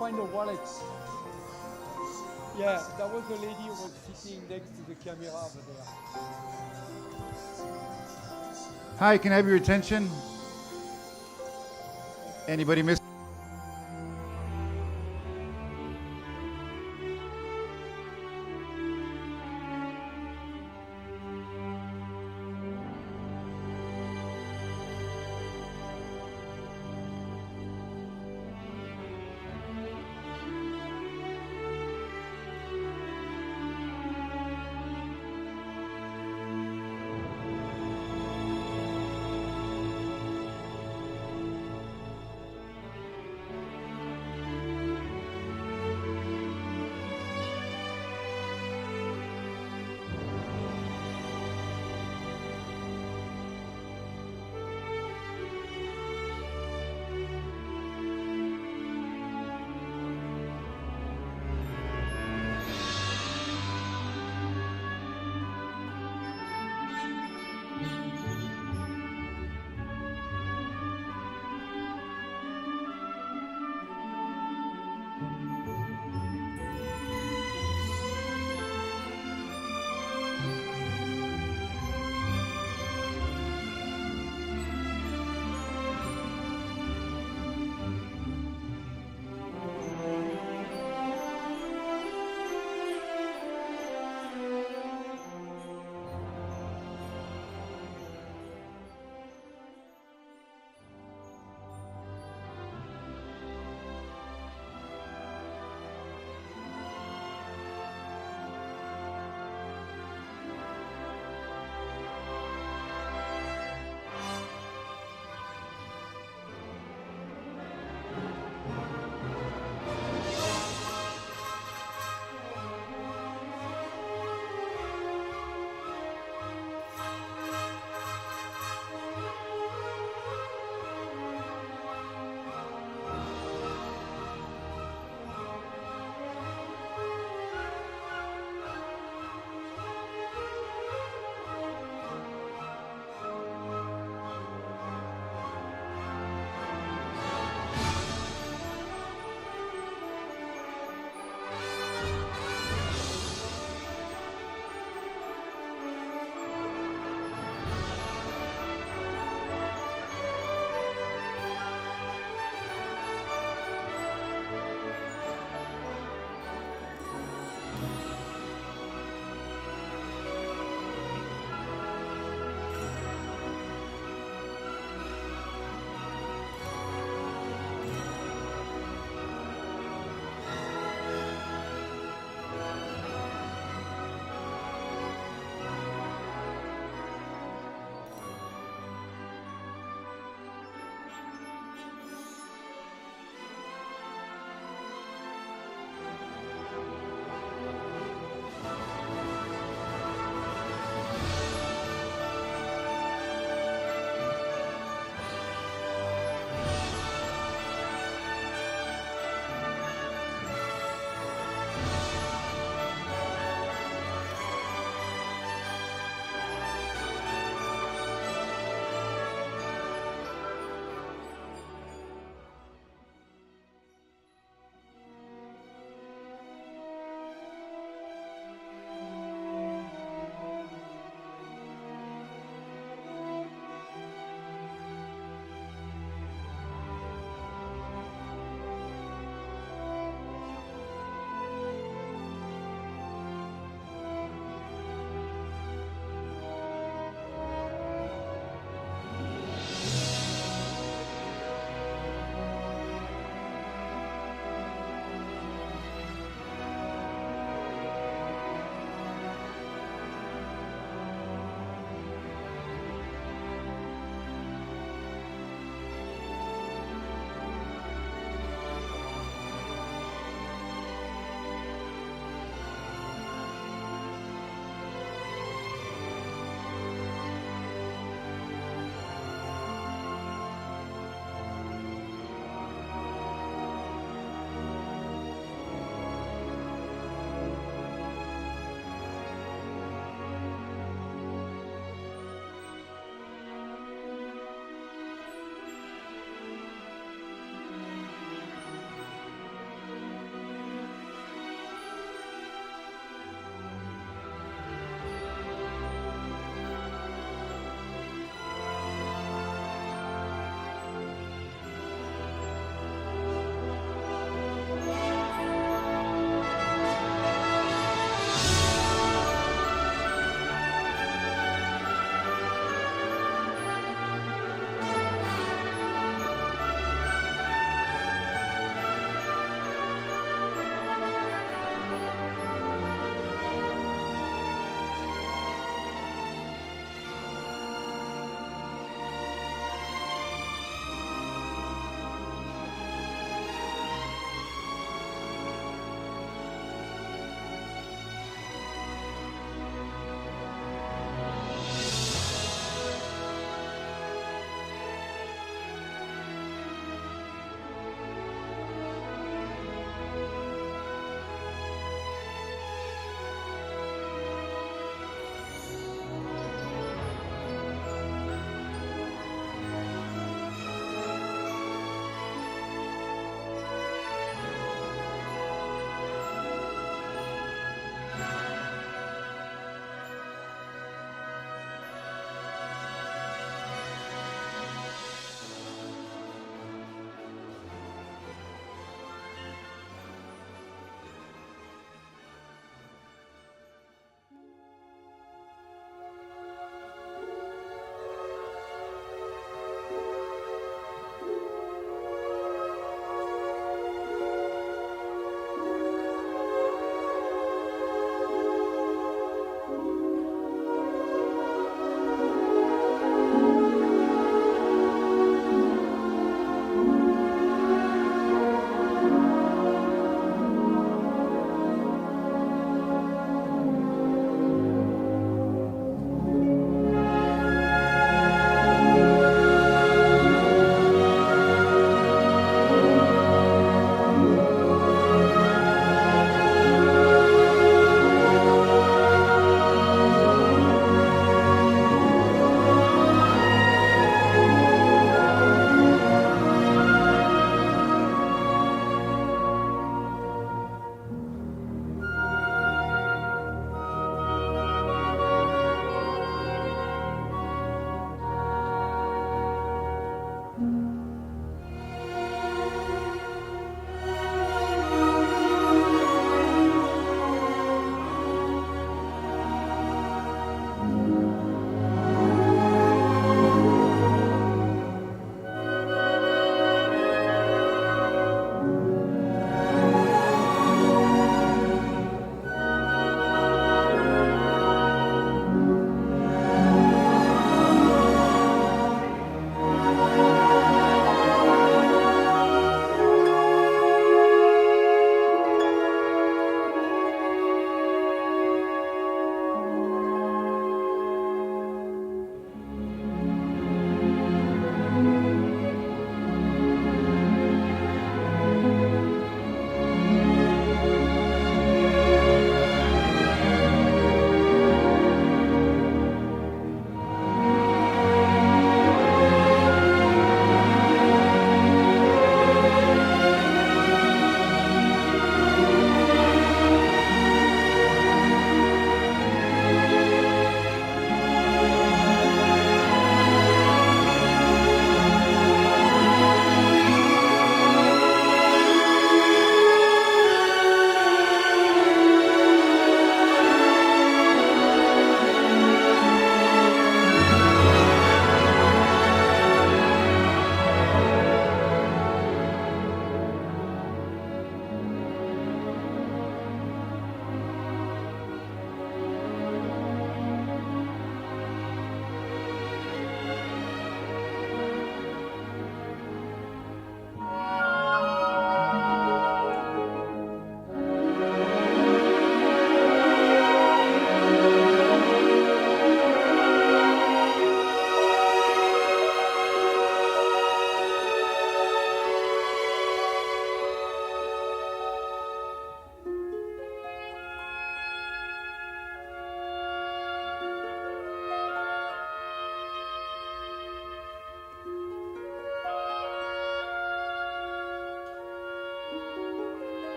find a wallet. Yeah, that was the lady who was sitting next to the camera over there. Hi, can I have your attention? Anybody miss?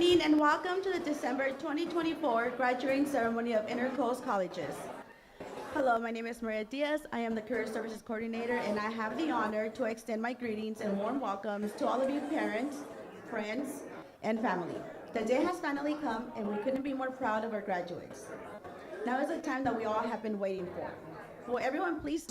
evening and welcome to the December 2024 graduating ceremony of Intercoast Colleges. Hello, my name is Maria Diaz. I am the Career Services Coordinator and I have the honor to extend my greetings and warm welcomes to all of you parents, friends, and family. The day has finally come and we couldn't be more proud of our graduates. Now is the time that we all have been waiting for. Will everyone please...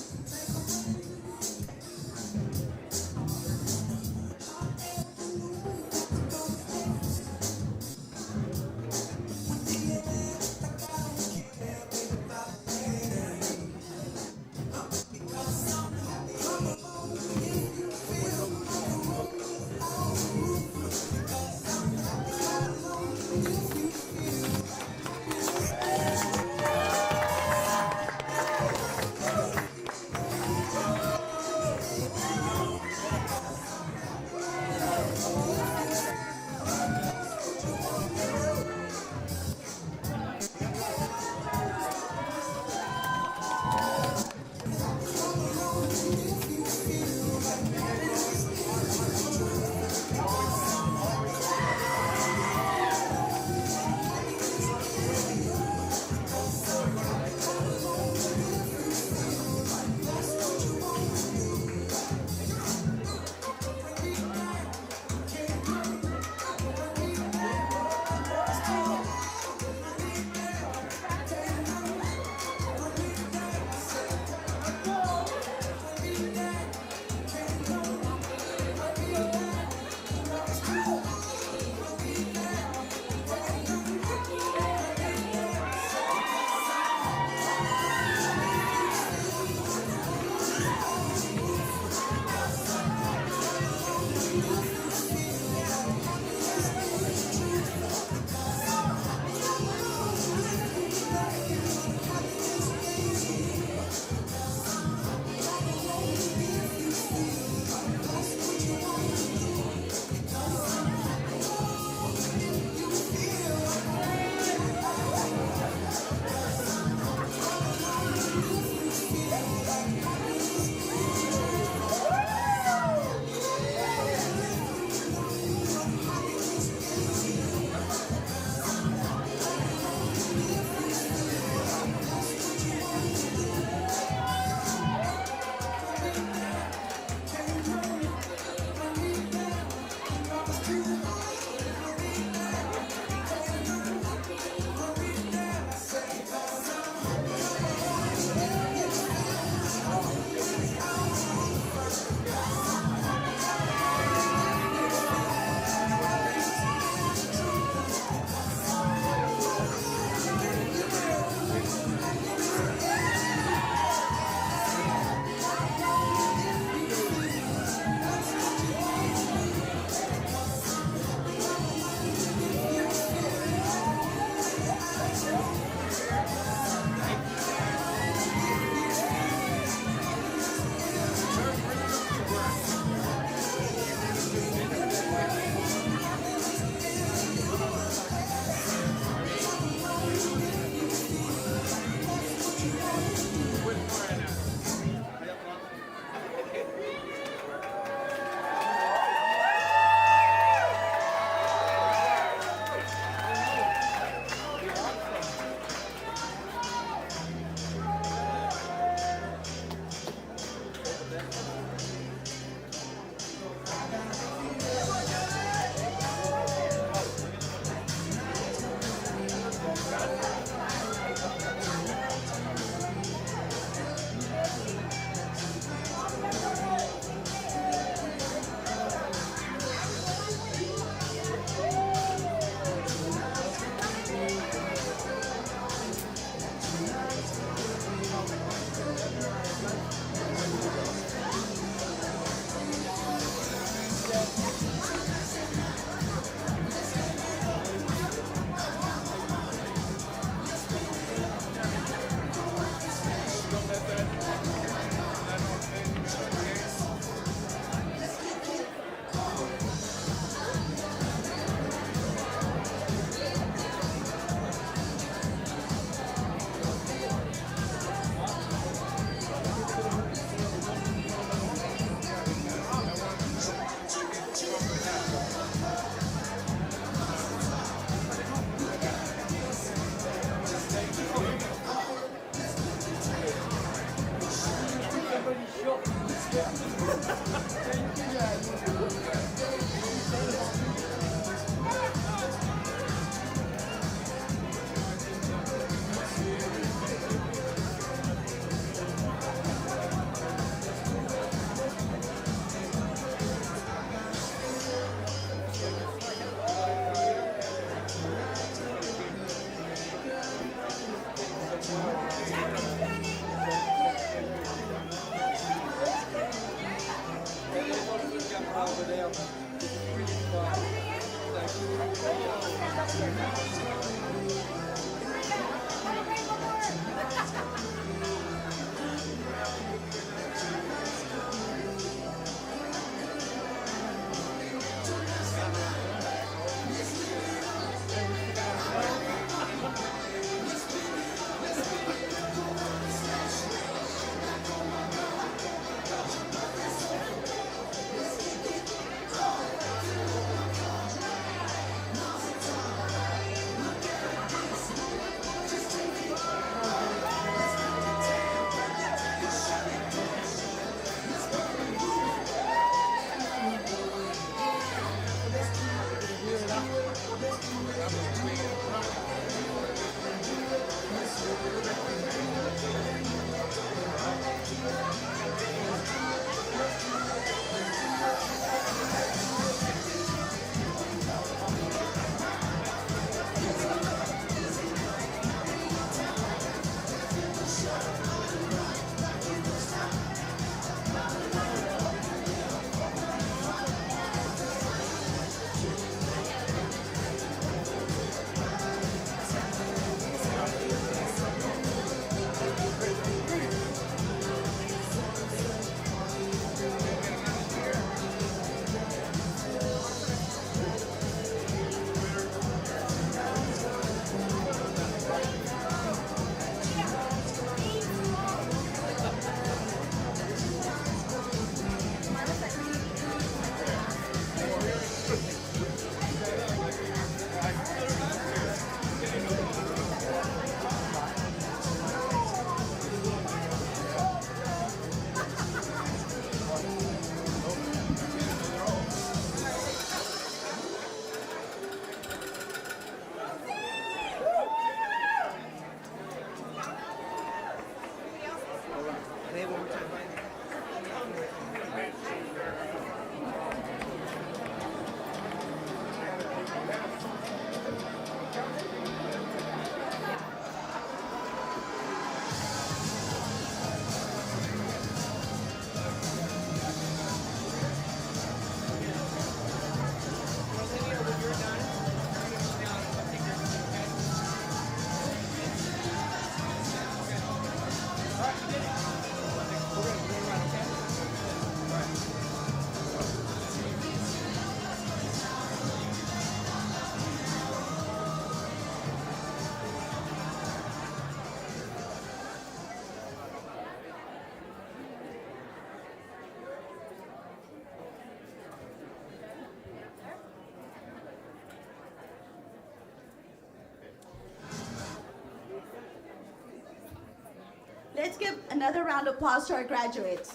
Let's give another round of applause to our graduates.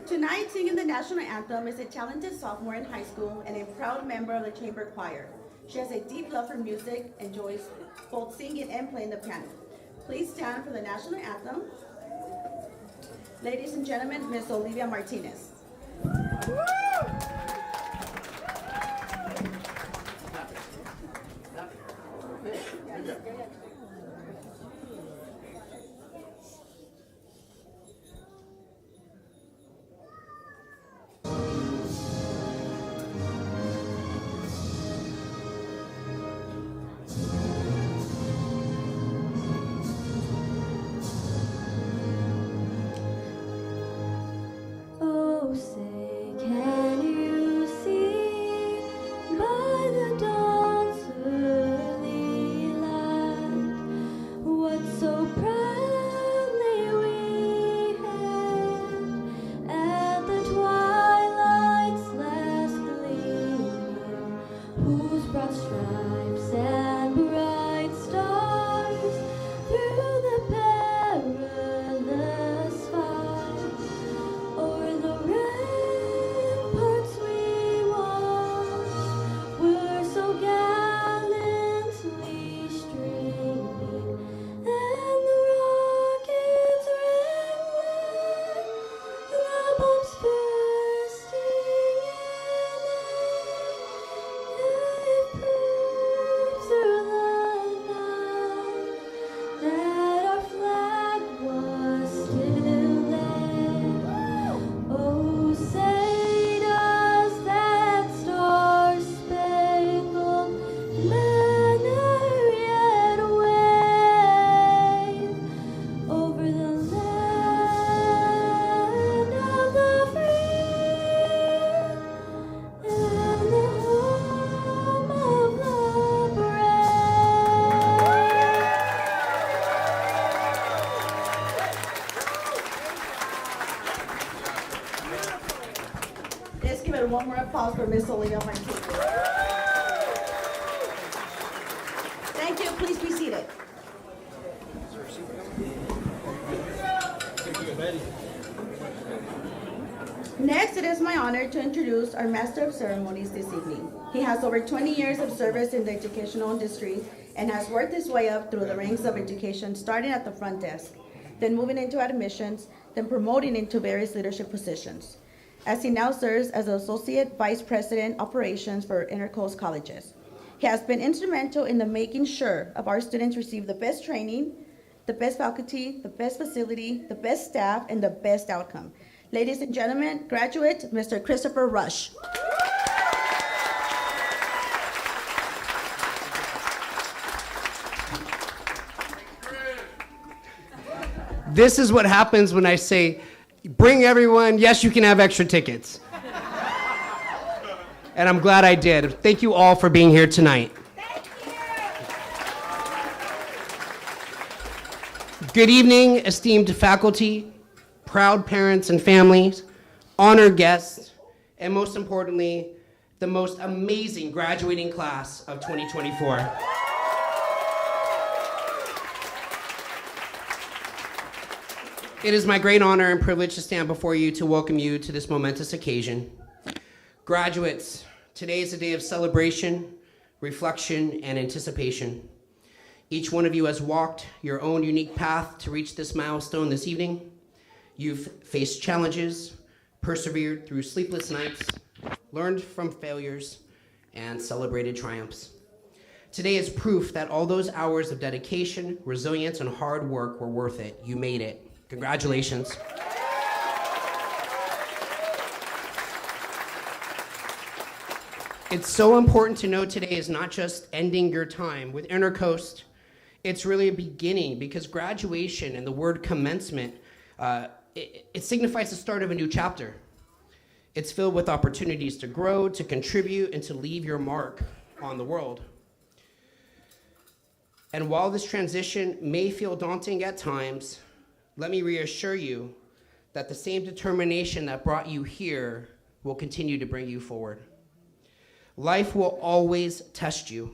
Tonight, singing the national anthem is a talented sophomore in high school and a proud member of the chamber choir. She has a deep love for music, enjoys both singing and playing the piano. Please stand for the national anthem. Ladies and gentlemen, Ms. Olivia Martinez. Oh, say, can you see by the dawn's early light applause for Miss Olivia Martinez. Thank you. Please be seated. Next, it is my honor to introduce our Master of Ceremonies this evening. He has over 20 years of service in the educational industry and has worked his way up through the ranks of education, starting at the front desk, then moving into admissions, then promoting into various leadership positions, as he now serves as Associate Vice President Operations for Intercoast Colleges. He has been instrumental in the making sure of our students receive the best training, the best faculty, the best facility, the best staff, and the best outcome. Ladies and gentlemen, graduate, Mr. Christopher Rush. This is what happens when I say, bring everyone, yes, you can have extra tickets. And I'm glad I did. Thank you all for being here tonight. Good evening, esteemed faculty, proud parents and families, honored guests, and most importantly, the most amazing graduating class of 2024. It is my great honor and privilege to stand before you to welcome you to this momentous occasion. Graduates, today is a day of celebration, reflection, and anticipation. Each one of you has walked your own unique path to reach this milestone this evening. You've faced challenges, persevered through sleepless nights, learned from failures, and celebrated triumphs. Today is proof that all those hours of dedication, resilience, and hard work were worth it. You made it. Congratulations. It's so important to know today is not just ending your time with Intercoast, it's really a beginning, because graduation and the word commencement, it signifies the start of a new chapter. It's filled with opportunities to grow, to contribute, and to leave your mark on the world. And while this transition may feel daunting at times, let me reassure you that the same determination that brought you here will continue to bring you forward. Life will always test you,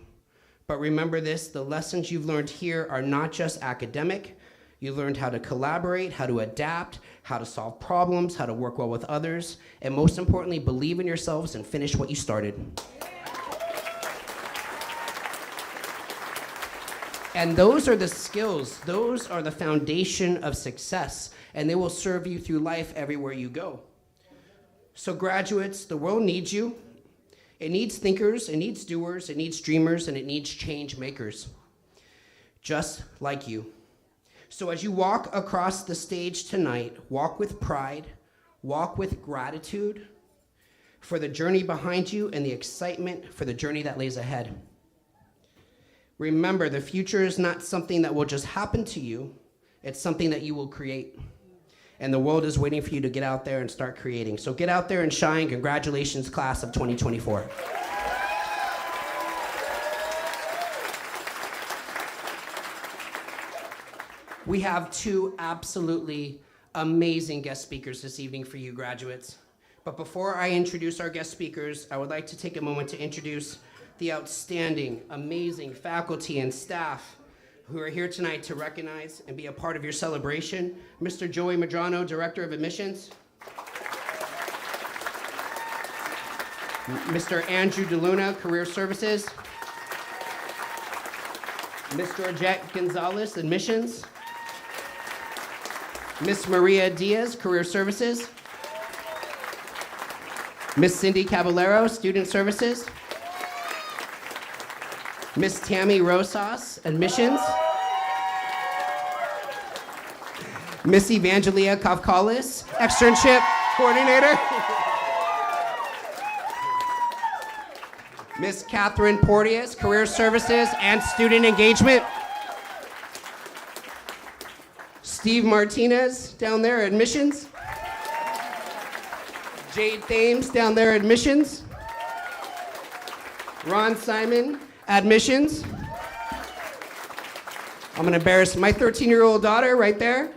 but remember this, the lessons you've learned here are not just academic. You learned how to collaborate, how to adapt, how to solve problems, how to work well with others, and most importantly, believe in yourselves and finish what you started. And those are the skills, those are the foundation of success, and they will serve you through life everywhere you go. So graduates, the world needs you. It needs thinkers, it needs doers, it needs dreamers, and it needs change makers, just like you. So as you walk across the stage tonight, walk with pride, walk with gratitude for the journey behind you and the excitement for the journey that lays ahead. Remember, the future is not something that will just happen to you, it's something that you will create. And the world is waiting for you to get out there and start creating. So get out there and shine. Congratulations, class of 2024. We have two absolutely amazing guest speakers this evening for you graduates. But before I introduce our guest speakers, I would like to take a moment to introduce the outstanding, amazing faculty and staff who are here tonight to recognize and be a part of your celebration. Mr. Joey Madrano, Director of Admissions. Mr. Andrew DeLuna, Career Services. Mr. Jet Gonzalez, Admissions. Miss Maria Diaz, Career Services. Miss Cindy Caballero, Student Services. Miss Tammy Rosas, Admissions. Miss Evangelia Kavkalis, Externship Coordinator. Miss Catherine Porteous, Career Services and Student Engagement. Steve Martinez, down there, Admissions. Jade Thames, down there, Admissions. Ron Simon, Admissions. I'm gonna embarrass my 13-year-old daughter right there.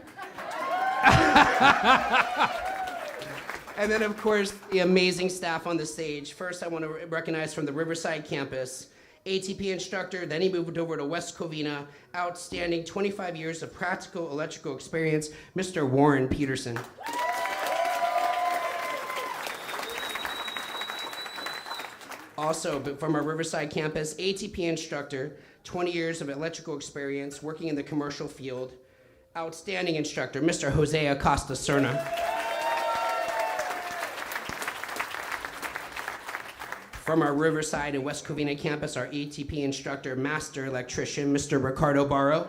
And then, of course, the amazing staff on the stage. First, I want to recognize from the Riverside campus, ATP instructor, then he moved over to West Covina, outstanding 25 years of practical electrical experience, Mr. Warren Peterson. Also, from our Riverside campus, ATP instructor, 20 years of electrical experience, working in the commercial field, outstanding instructor, Mr. Jose Acosta Serna. From our Riverside and West Covina campus, our ATP instructor, master electrician, Mr. Ricardo Barro.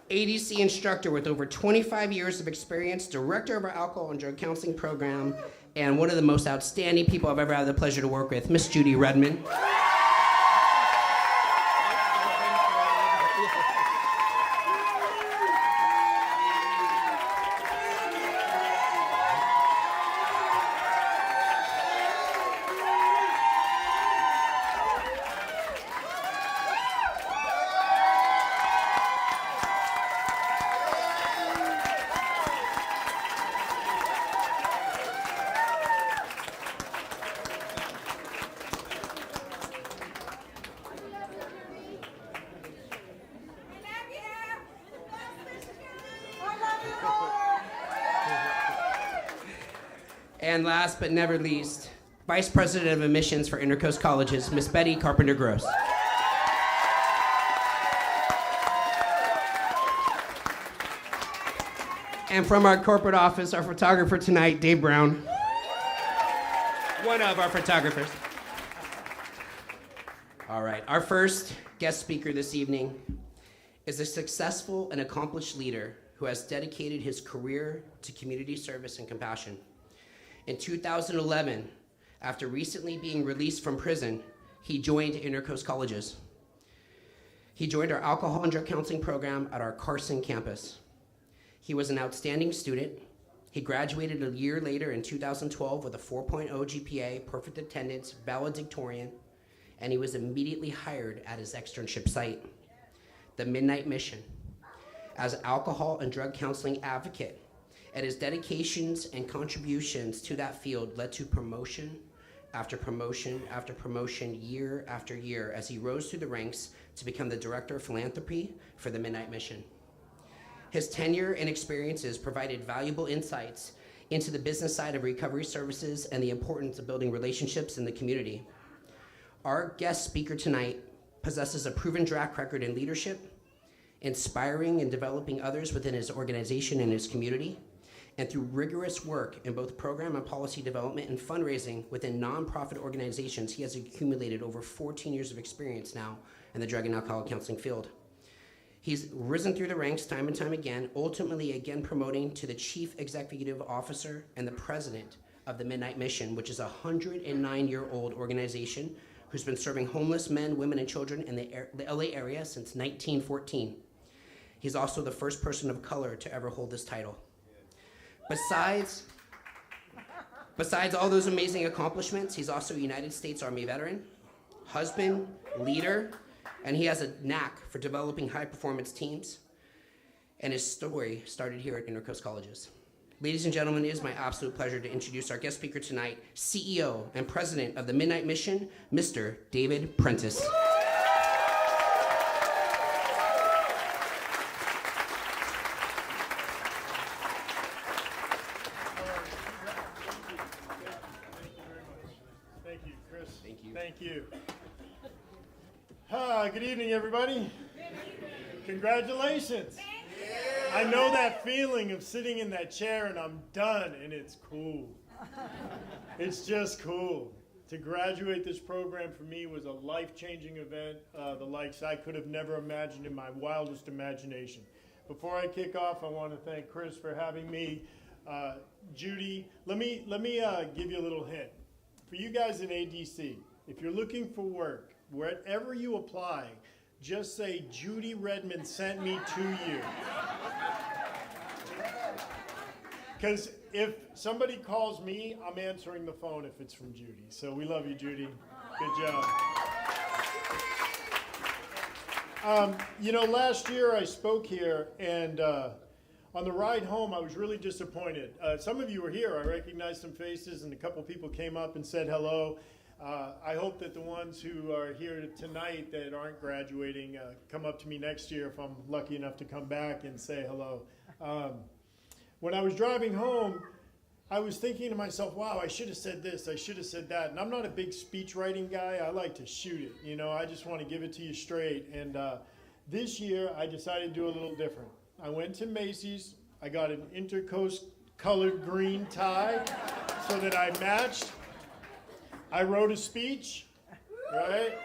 ADC instructor with over 25 years of experience, director of our alcohol and drug counseling program, and one of the most outstanding people I've ever had the pleasure to work with, Miss Judy Redmond. And last but never least, Vice President of Admissions for Intercoast Colleges, Miss Betty Carpenter-Gross. And from our corporate office, our photographer tonight, Dave Brown. One of our photographers. All right, our first guest speaker this evening is a successful and accomplished leader who has dedicated his career to community service and compassion. In 2011, after recently being released from prison, he joined Intercoast Colleges. He joined our alcohol and drug counseling program at our Carson campus. He was an outstanding student. He graduated a year later in 2012 with a 4.0 GPA, perfect attendance, valedictorian, and he was immediately hired at his externship site, the Midnight Mission, as alcohol and drug counseling advocate. And his dedications and contributions to that field led to promotion after promotion after promotion, year after year, as he rose through the ranks to become the Director of Philanthropy for the Midnight Mission. His tenure and experiences provided valuable insights into the business side of recovery services and the importance of building relationships in the community. Our guest speaker tonight possesses a proven track record in leadership, inspiring and developing others within his organization and his community, and through rigorous work in both program and policy development and fundraising within nonprofit organizations, he has accumulated over 14 years of experience now in the drug and alcohol counseling field. He's risen through the ranks time and time again, ultimately again promoting to the Chief Executive Officer and the President of the Midnight Mission, which is a 109-year-old organization who's been serving homeless men, women, and children in the LA area since 1914. He's also the first person of color to ever hold this title. Besides all those amazing accomplishments, he's also a United States Army veteran, husband, leader, and he has a knack for developing high-performance teams. And his story started here at Intercoast Colleges. Ladies and gentlemen, it is my absolute pleasure to introduce our guest speaker tonight, CEO and President of the Midnight Mission, Mr. David Prentice. Thank you. Good evening, everybody. Congratulations. I know that feeling of sitting in that chair and I'm done, and it's cool. It's just cool. To graduate this program for me was a life-changing event, the likes I could have never imagined in my wildest imagination. Before I kick off, I want to thank Chris for having me. Judy, let me give you a little hint. For you guys in ADC, if you're looking for work, wherever you apply, just say Judy Redmond sent me to you. Because if somebody calls me, I'm answering the phone if it's from Judy. So we love you, Judy. Good job. Last year I spoke here, and on the ride home I was really disappointed. Some of you were here. I recognized some faces, and a couple people came up and said hello. I hope that the ones who are here tonight that aren't graduating come up to me next year if I'm lucky enough to come back and say hello. When I was driving home, I was thinking to myself, wow, I should have said this, I should have said that. And I'm not a big speech writing guy. I like to shoot it. I just want to give it to you straight. And this year, I decided to do a little different. I went to Macy's. I got an Intercoast colored green tie so that I matched. I wrote a speech, right?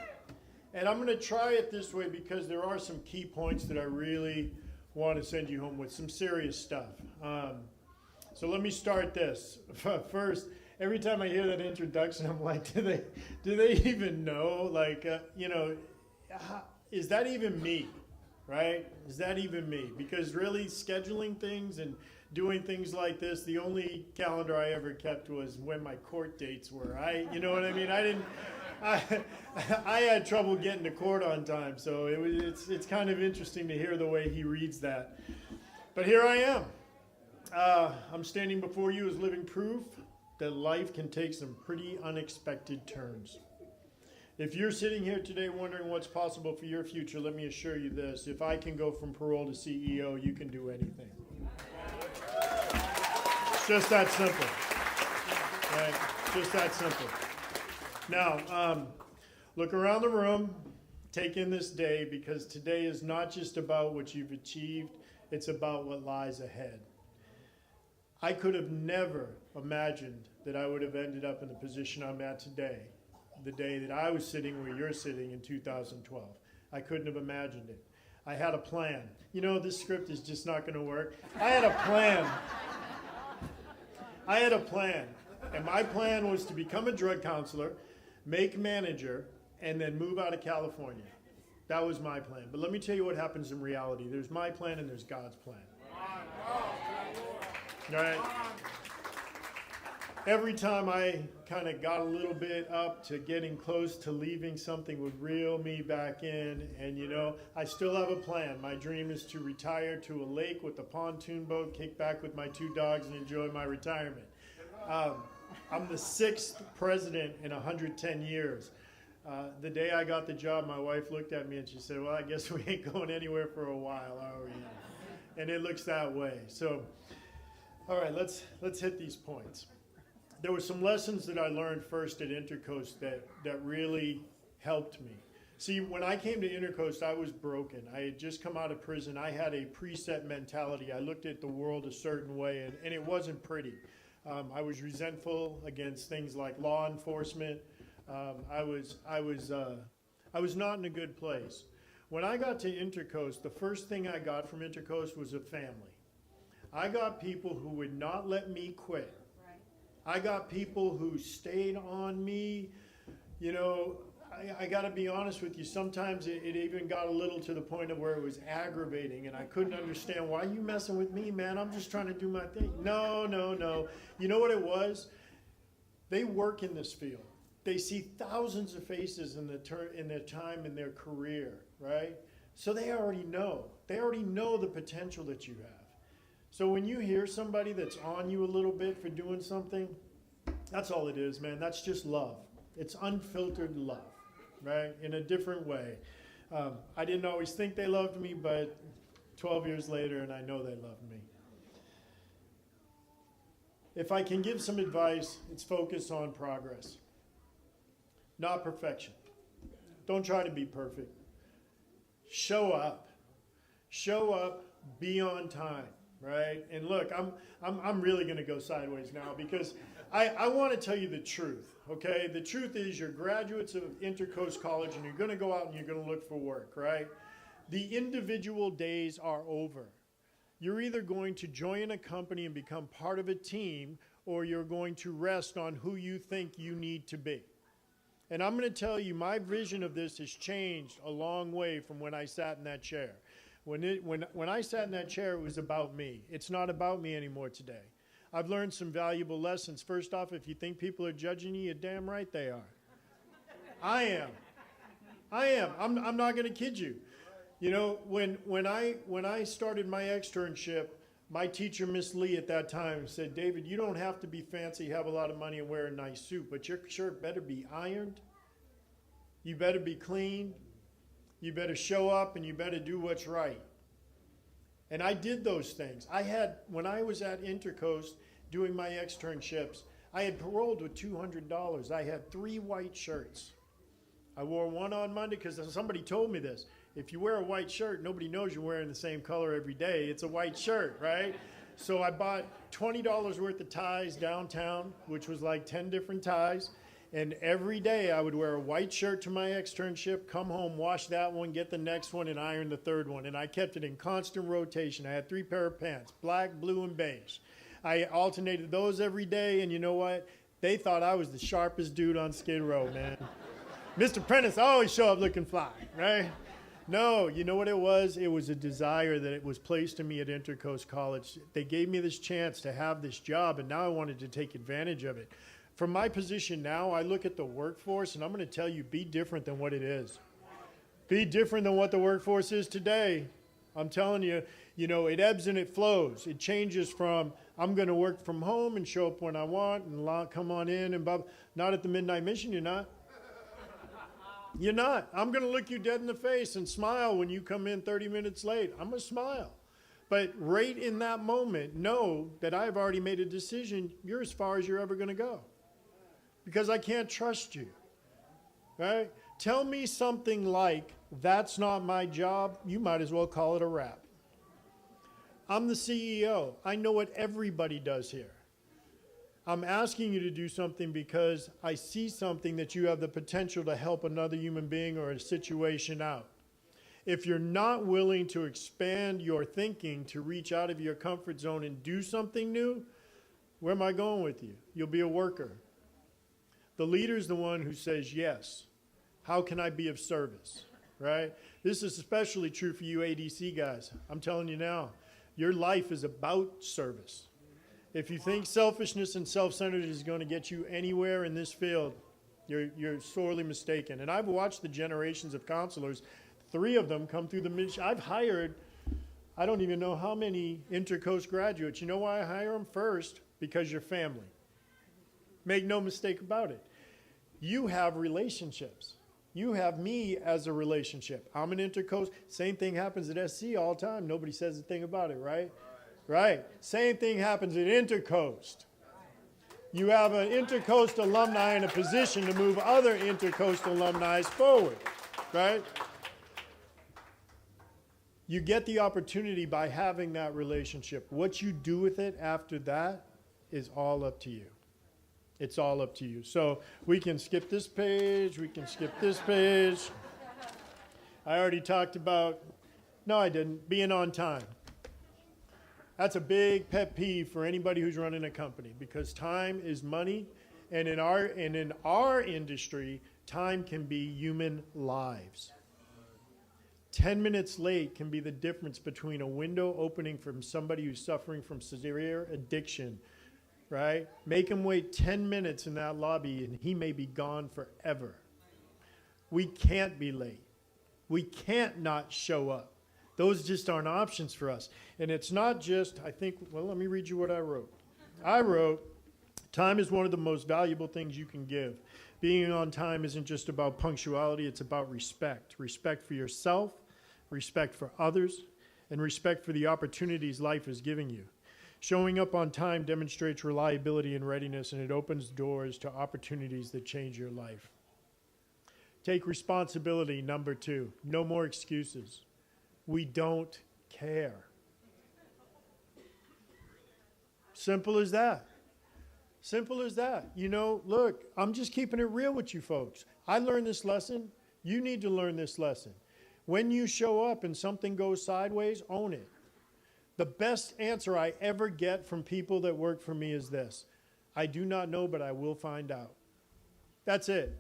And I'm going to try it this way because there are some key points that I really want to send you home with, some serious stuff. So let me start this. First, every time I hear that introduction, I'm like, do they even know? Like, is that even me, right? Is that even me? Because really, scheduling things and doing things like this, the only calendar I ever kept was when my court dates were. You know what I mean? I had trouble getting to court on time, so it's kind of interesting to hear the way he reads that. But here I am. I'm standing before you as living proof that life can take some pretty unexpected turns. If you're sitting here today wondering what's possible for your future, let me assure you this. If I can go from parole to CEO, you can do anything. It's just that simple. Right? Just that simple. Now, look around the room, take in this day, because today is not just about what you've achieved, it's about what lies ahead. I could have never imagined that I would have ended up in the position I'm at today, the day that I was sitting where you're sitting in 2012. I couldn't have imagined it. I had a plan. This script is just not going to work. I had a plan. And my plan was to become a drug counselor, make manager, and then move out of California. That was my plan. But let me tell you what happens in reality. There's my plan and there's God's plan. All right. Every time I kind of got a little bit up to getting close to leaving, something would reel me back in. And I still have a plan. My dream is to retire to a lake with a pontoon boat, kick back with my 2 dogs, and enjoy my retirement. I'm the 6th president in 110 years. The day I got the job, my wife looked at me and she said, well, I guess we ain't going anywhere for a while, are we? And it looks that way. So, all right, let's hit these points. There were some lessons that I learned first at Intercoast that really helped me. See, when I came to Intercoast, I was broken. I had just come out of prison. I had a preset mentality. I looked at the world a certain way, and it wasn't pretty. I was resentful against things like law enforcement. I was not in a good place. When I got to Intercoast, the first thing I got from Intercoast was a family. I got people who would not let me quit. I got people who stayed on me. I got to be honest with you, sometimes it even got a little to the point of where it was aggravating, and I couldn't understand, why are you messing with me, man? I'm just trying to do my thing. No. You know what it was? They work in this field. They see thousands of faces in their time in their career, right? So they already know. They already know the potential that you have. So when you hear somebody that's on you a little bit for doing something, that's all it is, man. That's just love. It's unfiltered love, right? In a different way. I didn't always think they loved me, but 12 years later, and I know they loved me. If I can give some advice, it's focus on progress, not perfection. Don't try to be perfect. Show up. Show up, be on time. Right? And look, I'm really going to go sideways now because I want to tell you the truth, okay? The truth is you're graduates of Intercoast College and you're going to go out and you're going to look for work, right? The individual days are over. You're either going to join a company and become part of a team, or you're going to rest on who you think you need to be. And I'm going to tell you, my vision of this has changed a long way from when I sat in that chair. When I sat in that chair, it was about me. It's not about me anymore today. I've learned some valuable lessons. First off, if you think people are judging you, you're damn right they are. I am. I'm not going to kid you. You know, when I started my externship, my teacher, Miss Lee, at that time said, David, you don't have to be fancy, have a lot of money, and wear a nice suit, but your shirt better be ironed. You better be clean. You better show up, and you better do what's right. And I did those things. When I was at Intercoast doing my externships, I had paroled with $200. I had 3 white shirts. I wore one on Monday because somebody told me this. If you wear a white shirt, nobody knows you're wearing the same color every day. It's a white shirt, right? So I bought $20 worth of ties downtown, which was like 10 different ties. And every day I would wear a white shirt to my externship, come home, wash that one, get the next one, and iron the third one. And I kept it in constant rotation. I had 3 pair of pants, black, blue, and beige. I alternated those every day, and you know what? They thought I was the sharpest dude on Skid Row, man. Mr. Prentice always show up looking fly, right? No, you know what it was? It was a desire that it was placed in me at Intercoast College. They gave me this chance to have this job, and now I wanted to take advantage of it. From my position now, I look at the workforce, and I'm going to tell you, be different than what it is. Be different than what the workforce is today. I'm telling you, you know, it ebbs and it flows. It changes from, I'm going to work from home and show up when I want and come on in and blah. Not at the Midnight Mission, you're not. You're not. I'm going to look you dead in the face and smile when you come in 30 minutes late. I'm going to smile. But right in that moment, know that I've already made a decision. You're as far as you're ever going to go. Because I can't trust you. Right? Tell me something like, that's not my job. You might as well call it a wrap. I'm the CEO. I know what everybody does here. I'm asking you to do something because I see something that you have the potential to help another human being or a situation out. If you're not willing to expand your thinking to reach out of your comfort zone and do something new, where am I going with you? You'll be a worker. The leader's the one who says, yes, how can I be of service, right? This is especially true for you ADC guys. I'm telling you now, your life is about service. If you think selfishness and self-centered is going to get you anywhere in this field, you're sorely mistaken. And I've watched the generations of counselors. 3 of them come through the mission. I've hired, I don't even know how many Intercoast graduates. You know why I hire them? First, because you're family. Make no mistake about it. You have relationships. You have me as a relationship. I'm an Intercoast. Same thing happens at SC all the time. Nobody says a thing about it, right? Right. Same thing happens at Intercoast. You have an Intercoast alumni in a position to move other Intercoast alumni forward, right? You get the opportunity by having that relationship. What you do with it after that is all up to you. It's all up to you. So we can skip this page. We can skip this page. I already talked about, no, I didn't, being on time. That's a big pet peeve for anybody who's running a company because time is money. And in our industry, time can be human lives. 10 minutes late can be the difference between a window opening from somebody who's suffering from severe addiction, right? Make him wait 10 minutes in that lobby and he may be gone forever. We can't be late. We can't not show up. Those just aren't options for us. And it's not just, I think, well, let me read you what I wrote. I wrote, time is one of the most valuable things you can give. Being on time isn't just about punctuality, it's about respect. Respect for yourself, respect for others, and respect for the opportunities life is giving you. Showing up on time demonstrates reliability and readiness, and it opens doors to opportunities that change your life. Take responsibility, number 2. No more excuses. We don't care. Simple as that. Simple as that. You know, look, I'm just keeping it real with you folks. I learned this lesson. You need to learn this lesson. When you show up and something goes sideways, own it. The best answer I ever get from people that work for me is this: I do not know, but I will find out. That's it.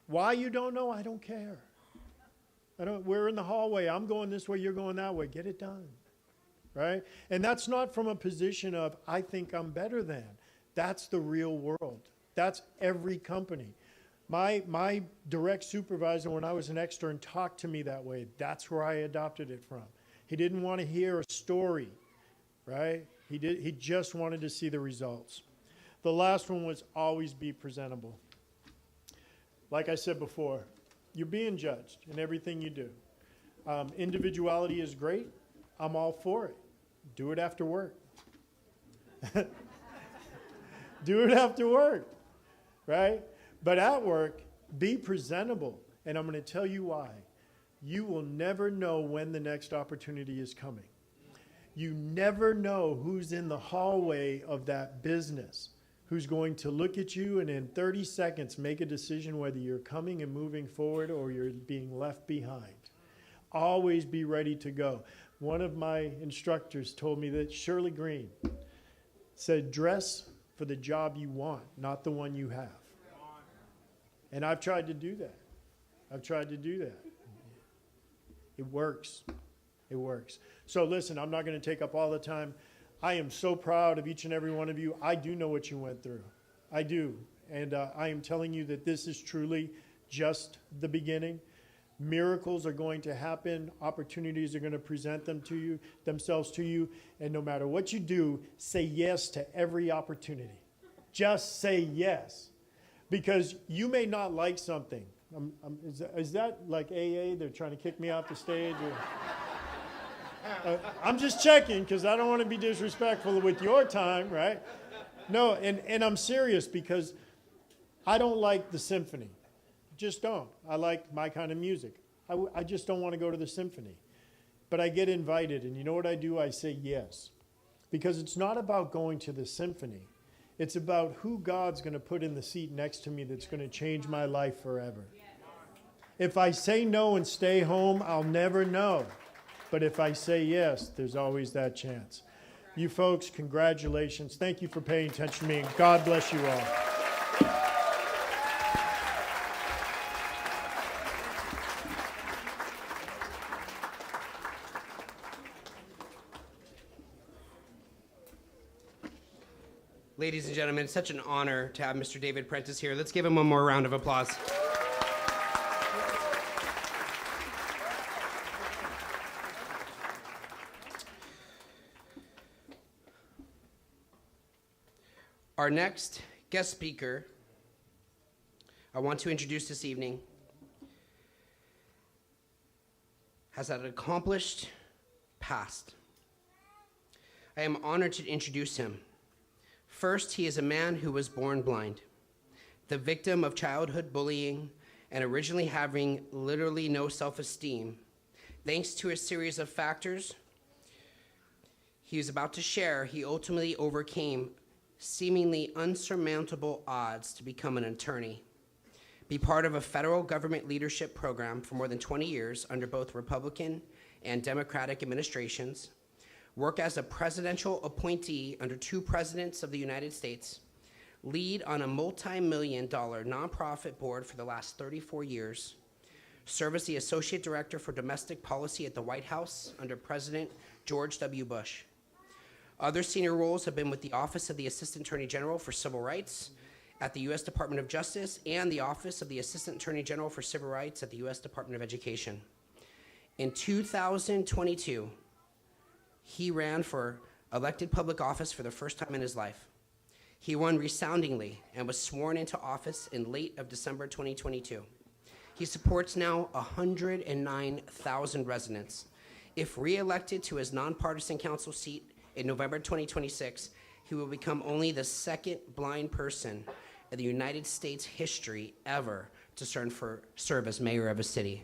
Why you don't know, I don't care. We're in the hallway. I'm going this way, you're going that way. Get it done, right? And that's not from a position of, I think I'm better than. That's the real world. That's every company. My direct supervisor when I was an extern talked to me that way. That's where I adopted it from. He didn't want to hear a story, right? He just wanted to see the results. The last one was always be presentable. Like I said before, you're being judged in everything you do. Individuality is great. I'm all for it. Do it after work. Do it after work, right? But at work, be presentable. And I'm going to tell you why. You will never know when the next opportunity is coming. You never know who's in the hallway of that business, who's going to look at you and in 30 seconds make a decision whether you're coming and moving forward or you're being left behind. Always be ready to go. One of my instructors told me that Shirley Green said, dress for the job you want, not the one you have. And I've tried to do that. It works. It works. So listen, I'm not going to take up all the time. I am so proud of each and every one of you. I do know what you went through. I do. And I am telling you that this is truly just the beginning. Miracles are going to happen. Opportunities are going to present themselves to you. And no matter what you do, say yes to every opportunity. Just say yes. Because you may not like something. Is that like AA? They're trying to kick me off the stage? I'm just checking because I don't want to be disrespectful with your time, right? No, and I'm serious because I don't like the symphony. Just don't. I like my kind of music. I just don't want to go to the symphony. But I get invited, and you know what I do? I say yes. Because it's not about going to the symphony. It's about who God's going to put in the seat next to me that's going to change my life forever. If I say no and stay home, I'll never know. But if I say yes, there's always that chance. You folks, congratulations. Thank you for paying attention to me, and God bless you all. Ladies and gentlemen, it's such an honor to have Mr. David Prentice here. Let's give him one more round of applause. Our next guest speaker I want to introduce this evening has had an accomplished past. I am honored to introduce him. First, he is a man who was born blind, the victim of childhood bullying, and originally having literally no self-esteem. Thanks to a series of factors he is about to share, he ultimately overcame seemingly unsurmountable odds to become an attorney, be part of a federal government leadership program for more than 20 years under both Republican and Democratic administrations, work as a presidential appointee under 2 presidents of the United States, lead on a multi-million-dollar nonprofit board for the last 34 years, serve as the Associate Director for Domestic Policy at the White House under President George W. Bush. Other senior roles have been with the Office of the Assistant Attorney General for Civil Rights at the U.S. Department of Justice and the Office of the Assistant Attorney General for Civil Rights at the U.S. Department of Education. In 2022, he ran for elected public office for the first time in his life. He won resoundingly and was sworn into office in late of December 2022. He supports now 109,000 residents. If re-elected to his nonpartisan council seat in November 2026, he will become only the second blind person in the United States history ever to serve as mayor of a city.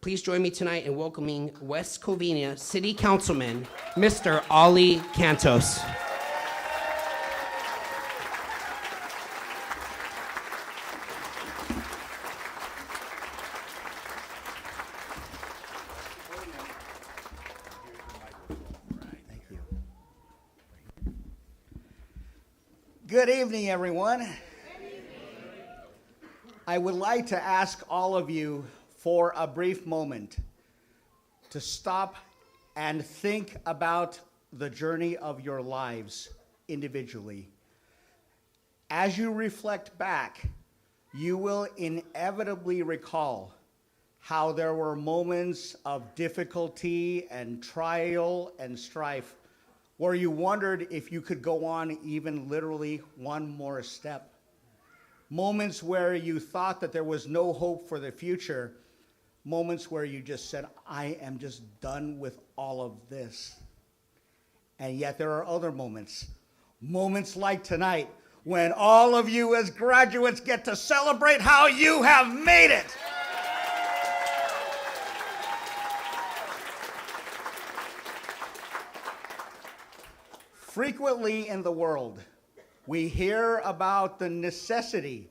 Please join me tonight in welcoming West Covina City Councilman, Mr. Ali Cantos. Thank you. Good evening, everyone. I would like to ask all of you for a brief moment to stop and think about the journey of your lives individually. As you reflect back, you will inevitably recall how there were moments of difficulty and trial and strife where you wondered if you could go on even literally one more step. Moments where you thought that there was no hope for the future. Moments where you just said, I am just done with all of this. And yet there are other moments like tonight, when all of you as graduates get to celebrate how you have made it. Frequently in the world, we hear about the necessity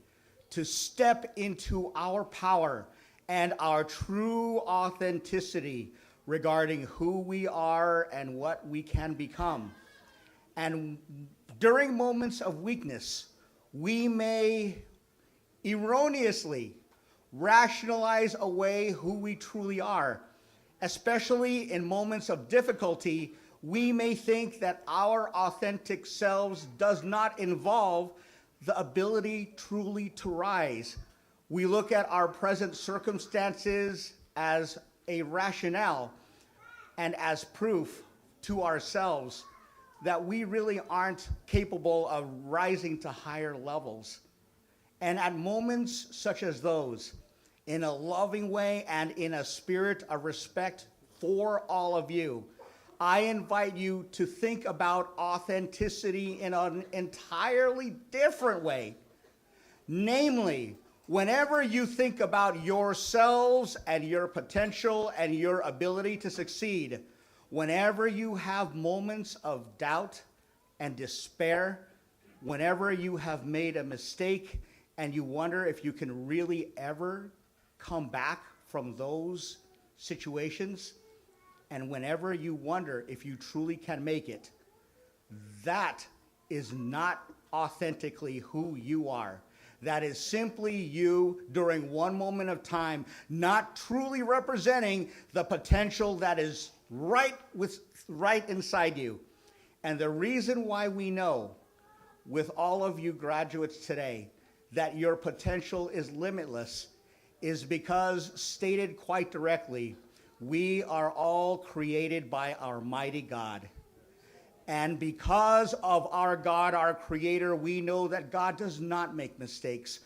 to step into our power and our true authenticity regarding who we are and what we can become. And during moments of weakness, we may erroneously rationalize away who we truly are. Especially in moments of difficulty, we may think that our authentic selves does not involve the ability truly to rise. We look at our present circumstances as a rationale and as proof to ourselves that we really aren't capable of rising to higher levels. And at moments such as those, in a loving way and in a spirit of respect for all of you, I invite you to think about authenticity in an entirely different way. Namely, whenever you think about yourselves and your potential and your ability to succeed, whenever you have moments of doubt and despair, whenever you have made a mistake and you wonder if you can really ever come back from those situations, and whenever you wonder if you truly can make it, that is not authentically who you are. That is simply you during one moment of time, not truly representing the potential that is right inside you. And the reason why we know, with all of you graduates today, that your potential is limitless is because, stated quite directly, we are all created by our mighty God. And because of our God, our Creator, we know that God does not make mistakes.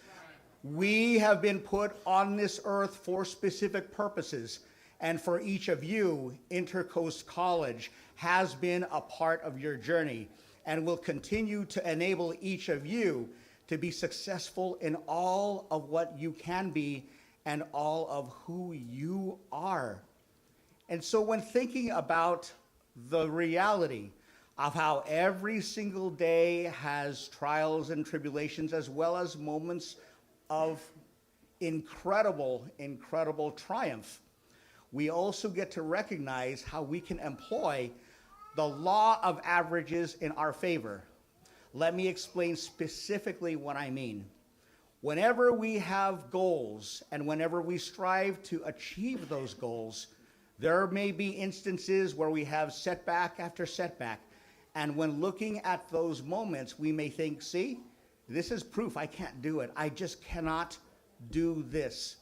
We have been put on this earth for specific purposes. And for each of you, Intercoast College has been a part of your journey and will continue to enable each of you to be successful in all of what you can be and all of who you are. And so when thinking about the reality of how every single day has trials and tribulations, as well as moments of incredible, incredible triumph, we also get to recognize how we can employ the law of averages in our favor. Let me explain specifically what I mean. Whenever we have goals and whenever we strive to achieve those goals, there may be instances where we have setback after setback. And when looking at those moments, we may think, see, this is proof I can't do it. I just cannot do this.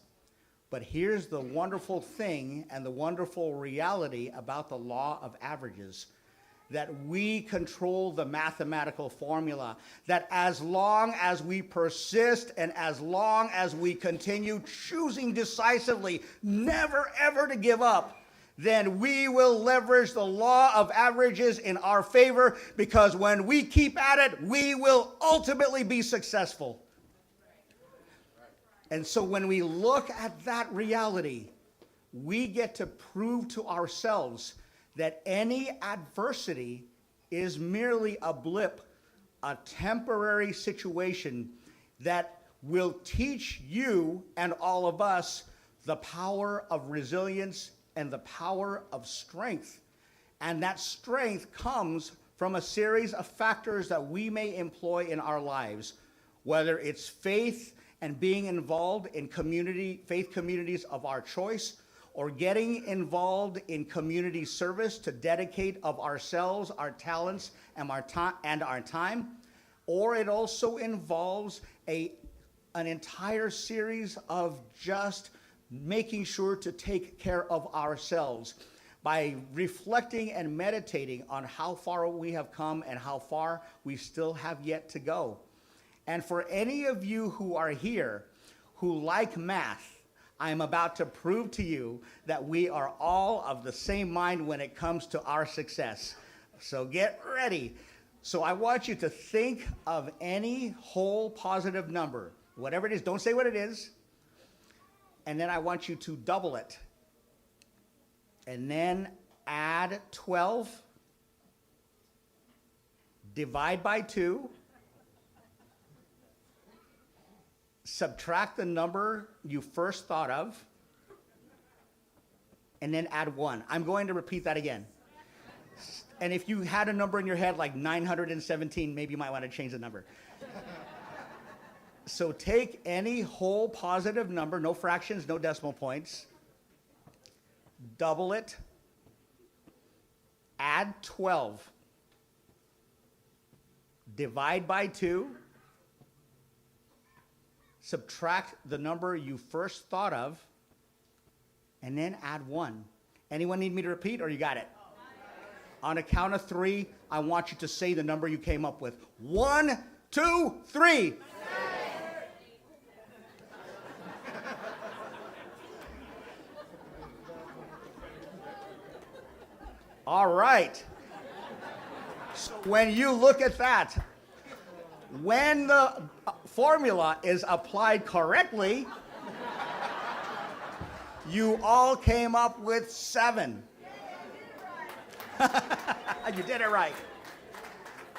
But here's the wonderful thing and the wonderful reality about the law of averages, that we control the mathematical formula, that as long as we persist and as long as we continue choosing decisively, never ever to give up, then we will leverage the law of averages in our favor, because when we keep at it, we will ultimately be successful. And so when we look at that reality, we get to prove to ourselves that any adversity is merely a blip, a temporary situation that will teach you and all of us the power of resilience and the power of strength. And that strength comes from a series of factors that we may employ in our lives, whether it's faith and being involved in faith communities of our choice, or getting involved in community service to dedicate of ourselves, our talents, and our time, or it also involves a an entire series of just making sure to take care of ourselves by reflecting and meditating on how far we have come and how far we still have yet to go. And for any of you who are here who like math, I'm about to prove to you that we are all of the same mind when it comes to our success. So get ready. So I want you to think of any whole positive number, whatever it is, don't say what it is. And then I want you to double it. And then add 12, divide by 2, subtract the number you first thought of, and then add 1. I'm going to repeat that again. And if you had a number in your head like 917, maybe you might want to change the number. So take any whole positive number, no fractions, no decimal points, double it, add 12, divide by 2, subtract the number you first thought of, and then add 1. Anyone need me to repeat, or you got it? On a count of 3, I want you to say the number you came up with. 1, 2, 3. All right. So when you look at that, when the formula is applied correctly, you all came up with 7. You did it right.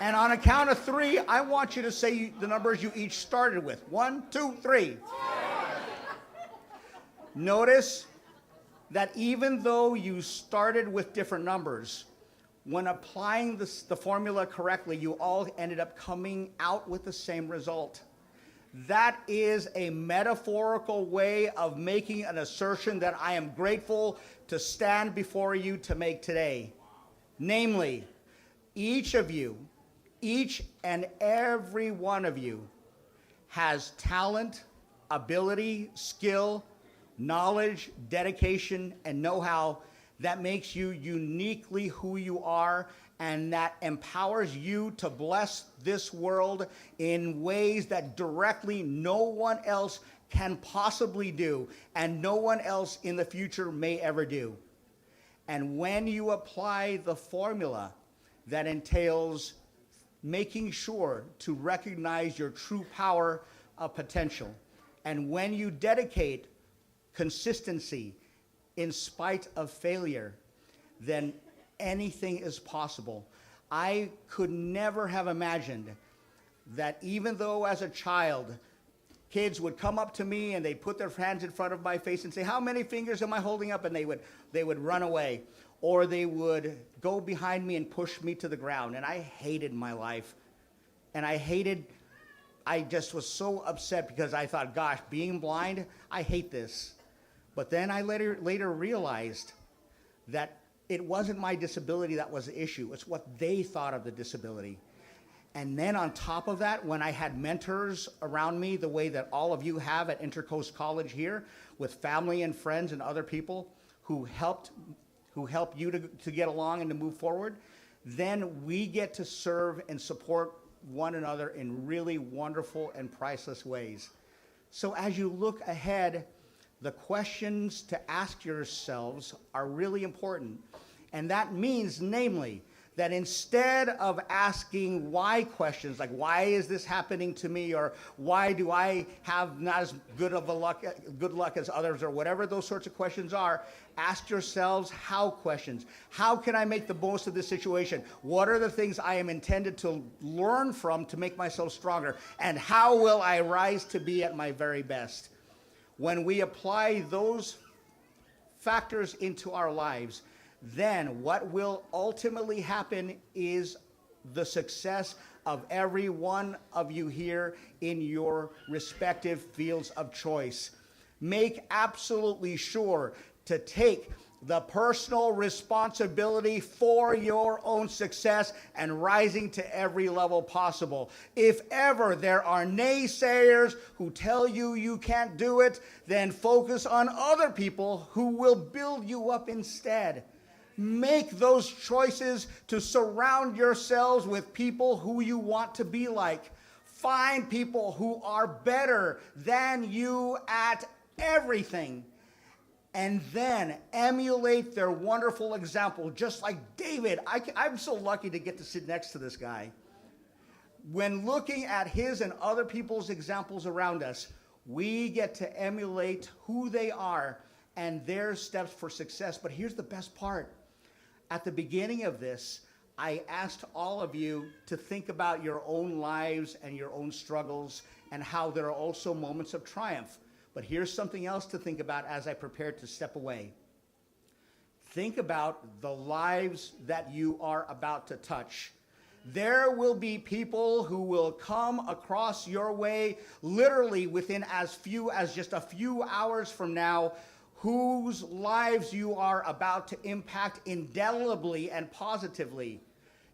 And on a count of 3, I want you to say the numbers you each started with. 1, 2, 3. Notice that even though you started with different numbers, when applying the formula correctly, you all ended up coming out with the same result. That is a metaphorical way of making an assertion that I am grateful to stand before you to make today. Namely, each of you, each and every one of you, has talent, ability, skill, knowledge, dedication, and know-how that makes you uniquely who you are, and that empowers you to bless this world in ways that directly no one else can possibly do, and no one else in the future may ever do. And when you apply the formula that entails making sure to recognize your true power of potential, and when you dedicate consistency in spite of failure, then anything is possible. I could never have imagined that even though as a child, kids would come up to me and they'd put their hands in front of my face and say, "How many fingers am I holding up?" And they would run away. Or they would go behind me and push me to the ground. And I hated my life. And I just was so upset because I thought, gosh, being blind, I hate this. But then I later realized that it wasn't my disability that was the issue. It's what they thought of the disability. And then on top of that, when I had mentors around me, the way that all of you have at Intercoast College here, with family and friends and other people who help you to get along and to move forward, then we get to serve and support one another in really wonderful and priceless ways. So as you look ahead, the questions to ask yourselves are really important. And that means, namely, that instead of asking why questions, like why is this happening to me, or why do I have not as good luck as others, or whatever those sorts of questions are, ask yourselves how questions. How can I make the most of this situation? What are the things I am intended to learn from to make myself stronger? And how will I rise to be at my very best? When we apply those factors into our lives, then what will ultimately happen is the success of every one of you here in your respective fields of choice. Make absolutely sure to take the personal responsibility for your own success and rising to every level possible. If ever there are naysayers who tell you you can't do it, then focus on other people who will build you up instead. Make those choices to surround yourselves with people who you want to be like. Find people who are better than you at everything. And then emulate their wonderful example, just like David. I'm so lucky to get to sit next to this guy. When looking at his and other people's examples around us, we get to emulate who they are and their steps for success. But here's the best part. At the beginning of this, I asked all of you to think about your own lives and your own struggles and how there are also moments of triumph. But here's something else to think about as I prepare to step away. Think about the lives that you are about to touch. There will be people who will come across your way literally within as few as just a few hours from now, whose lives you are about to impact indelibly and positively.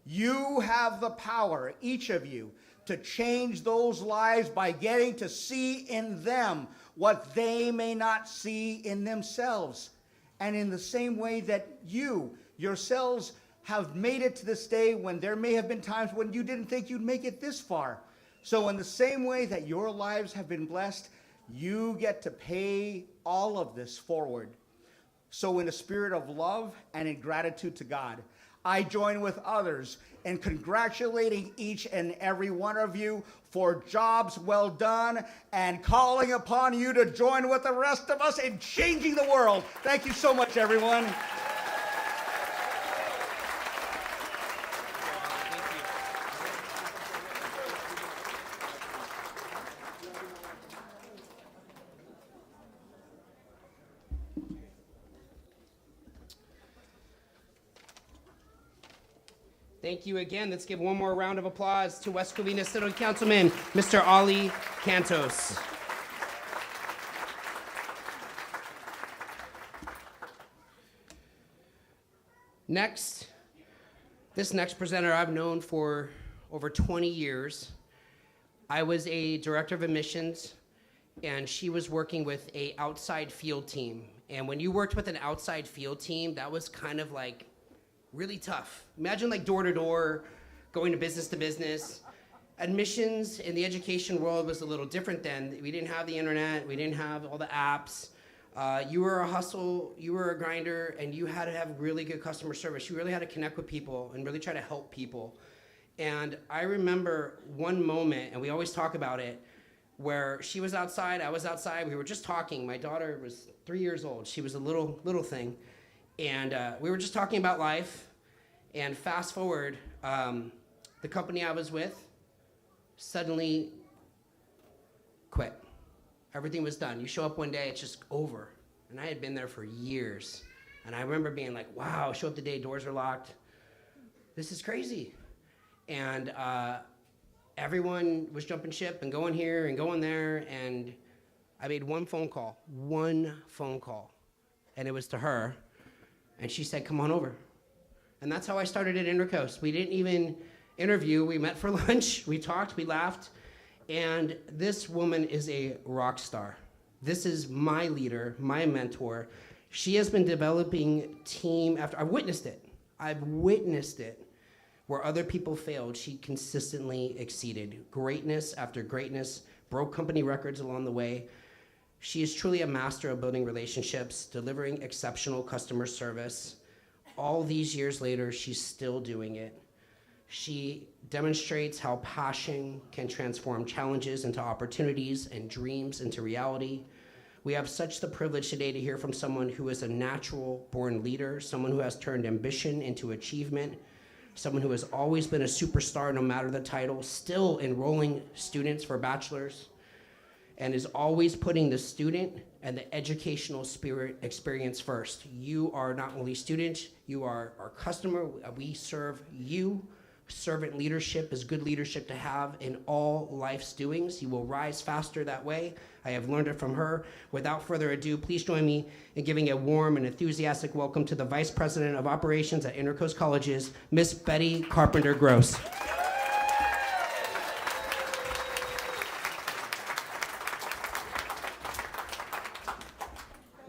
You have the power, each of you, to change those lives by getting to see in them what they may not see in themselves. And in the same way that you yourselves have made it to this day when there may have been times when you didn't think you'd make it this far. So in the same way that your lives have been blessed, you get to pay all of this forward. So in a spirit of love and in gratitude to God, I join with others in congratulating each and every one of you for jobs well done and calling upon you to join with the rest of us in changing the world. Thank you so much, everyone. Thank you again. Let's give one more round of applause to West Covina City Councilman, Mr. Ali Cantos. Next, this next presenter I've known for over 20 years. I was a director of admissions, and she was working with an outside field team. And when you worked with an outside field team, that was kind of like really tough. Imagine like door to door, going to business. Admissions in the education world was a little different then. We didn't have the internet, we didn't have all the apps. You were a hustle, you were a grinder, and you had to have really good customer service. You really had to connect with people and really try to help people. And I remember one moment, and we always talk about it, where she was outside, I was outside, we were just talking. My daughter was 3 years old. She was a little thing. And we were just talking about life, and fast forward, the company I was with suddenly quit. Everything was done. You show up one day, it's just over. And I had been there for years. And I remember being like, wow, show up the day, doors are locked. This is crazy. And everyone was jumping ship and going here and going there, and I made one phone call, and it was to her. And she said, come on over. And that's how I started at Intercoast. We didn't even interview. We met for lunch. We talked. We laughed. And this woman is a rock star. This is my leader, my mentor. She has been developing team after. I've witnessed it. Where other people failed, she consistently exceeded. Greatness after greatness, broke company records along the way. She is truly a master of building relationships, delivering exceptional customer service. All these years later, she's still doing it. She demonstrates how passion can transform challenges into opportunities and dreams into reality. We have such the privilege today to hear from someone who is a natural-born leader, someone who has turned ambition into achievement, someone who has always been a superstar no matter the title, still enrolling students for bachelor's, and is always putting the student and the educational spirit experience first. You are not only students, you are our customer. We serve you. Servant leadership is good leadership to have in all life's doings. You will rise faster that way. I have learned it from her. Without further ado, please join me in giving a warm and enthusiastic welcome to the Vice President of Operations at Intercoast Colleges, Miss Betty Carpenter-Gross.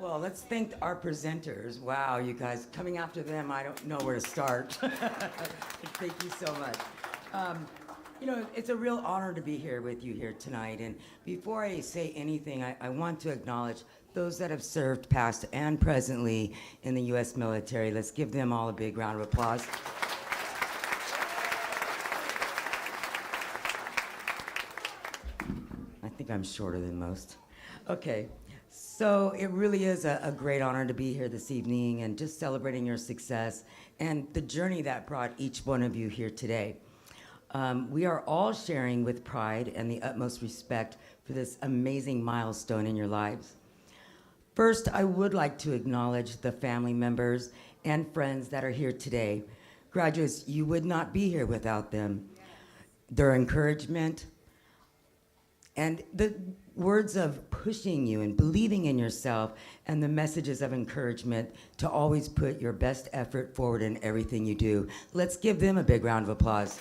Well, let's thank our presenters. Wow, you guys, coming after them, I don't know where to start. Thank you so much. You know, it's a real honor to be here with you here tonight. And before I say anything, I want to acknowledge those that have served past and presently in the U.S. military. Let's give them all a big round of applause. I think I'm shorter than most. Okay. So it really is a great honor to be here this evening and just celebrating your success and the journey that brought each one of you here today. We are all sharing with pride and the utmost respect for this amazing milestone in your lives. First, I would like to acknowledge the family members and friends that are here today. Graduates, you would not be here without them. Their encouragement and the words of pushing you and believing in yourself and the messages of encouragement to always put your best effort forward in everything you do. Let's give them a big round of applause.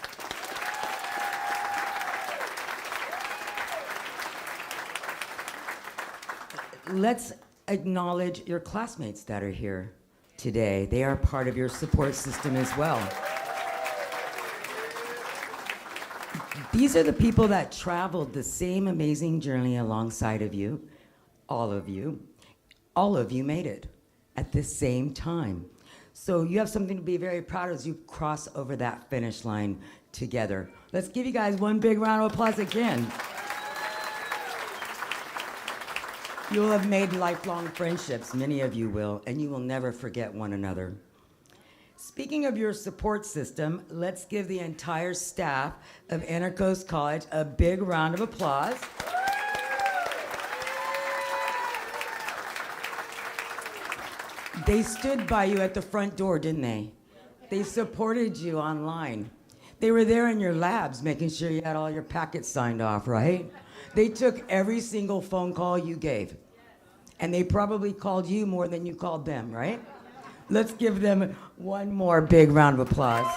Let's acknowledge your classmates that are here today. They are part of your support system as well. These are the people that traveled the same amazing journey alongside of you. All of you made it at the same time. So you have something to be very proud of as you cross over that finish line together. Let's give you guys one big round of applause again. You will have made lifelong friendships, many of you will, and you will never forget one another. Speaking of your support system, let's give the entire staff of Intercoast College a big round of applause. They stood by you at the front door, didn't they? They supported you online. They were there in your labs making sure you had all your packets signed off, right? They took every single phone call you gave. And they probably called you more than you called them, right? Let's give them one more big round of applause.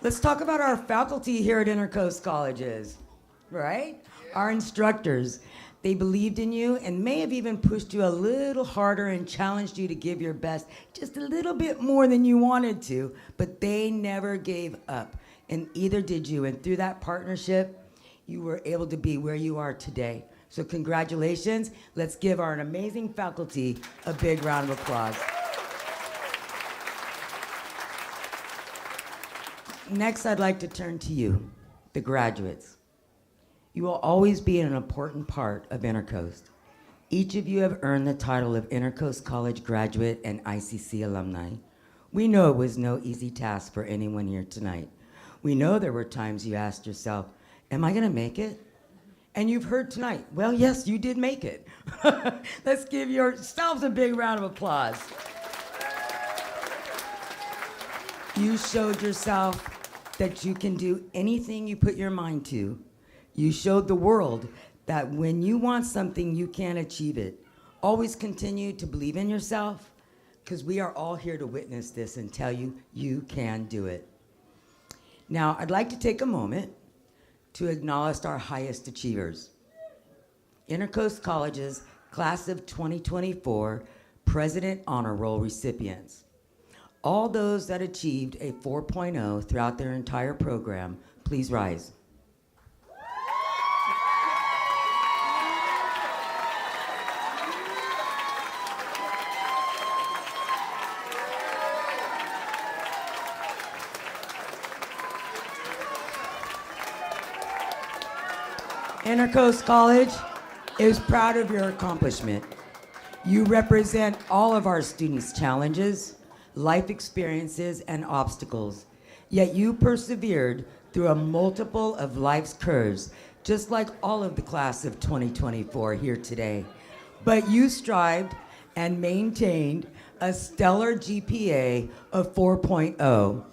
Let's talk about our faculty here at Intercoast Colleges, right? Our instructors. They believed in you and may have even pushed you a little harder and challenged you to give your best just a little bit more than you wanted to, but they never gave up, and either did you. And through that partnership, you were able to be where you are today. So congratulations. Let's give our amazing faculty a big round of applause. Next, I'd like to turn to you, the graduates. You will always be an important part of Intercoast. Each of you have earned the title of Intercoast College graduate and ICC alumni. We know it was no easy task for anyone here tonight. We know there were times you asked yourself, am I gonna make it? And you've heard tonight, well, yes, you did make it. Let's give yourselves a big round of applause. You showed yourself that you can do anything you put your mind to. You showed the world that when you want something, you can achieve it. Always continue to believe in yourself, because we are all here to witness this and tell you, you can do it. Now, I'd like to take a moment to acknowledge our highest achievers. Intercoast College's Class of 2024 President Honor Roll recipients. All those that achieved a 4.0 throughout their entire program, please rise. Intercoast College is proud of your accomplishment. You represent all of our students' challenges, life experiences, and obstacles, yet you persevered through a multiple of life's curves, just like all of the class of 2024 here today. But you strived and maintained a stellar GPA of 4.0.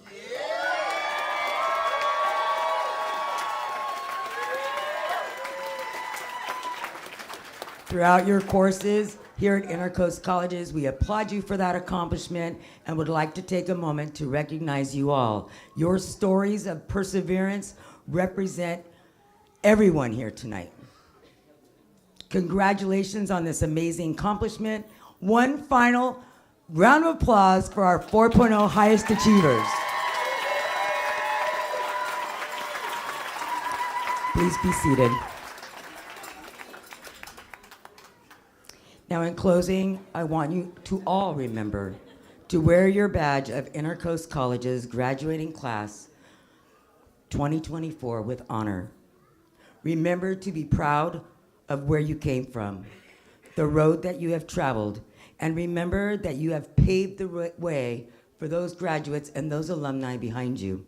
throughout your courses here at Intercoast Colleges. We applaud you for that accomplishment and would like to take a moment to recognize you all. Your stories of perseverance represent everyone here tonight. Congratulations on this amazing accomplishment. One final round of applause for our 4.0 highest achievers. Please be seated. Now, in closing, I want you to all remember to wear your badge of Intercoast College's graduating class 2024 with honor. Remember to be proud of where you came from, the road that you have traveled, and remember that you have paved the way for those graduates and those alumni behind you.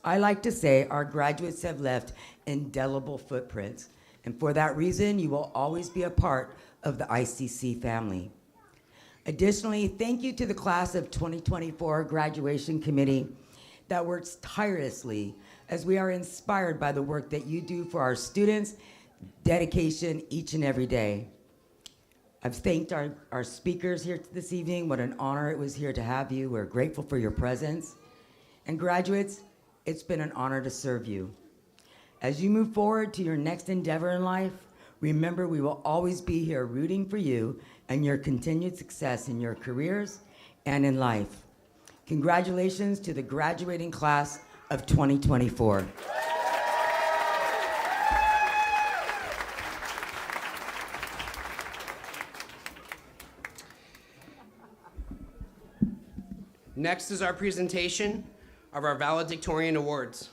I like to say our graduates have left indelible footprints, and for that reason, you will always be a part of the ICC family. Additionally, thank you to the class of 2024 graduation committee that works tirelessly as we are inspired by the work that you do for our students, dedication each and every day. I've thanked our speakers here this evening. What an honor it was here to have you. We're grateful for your presence. And graduates, it's been an honor to serve you. As you move forward to your next endeavor in life, remember we will always be here rooting for you and your continued success in your careers and in life. Congratulations to the graduating class of 2024. Next is our presentation of our Valedictorian Awards.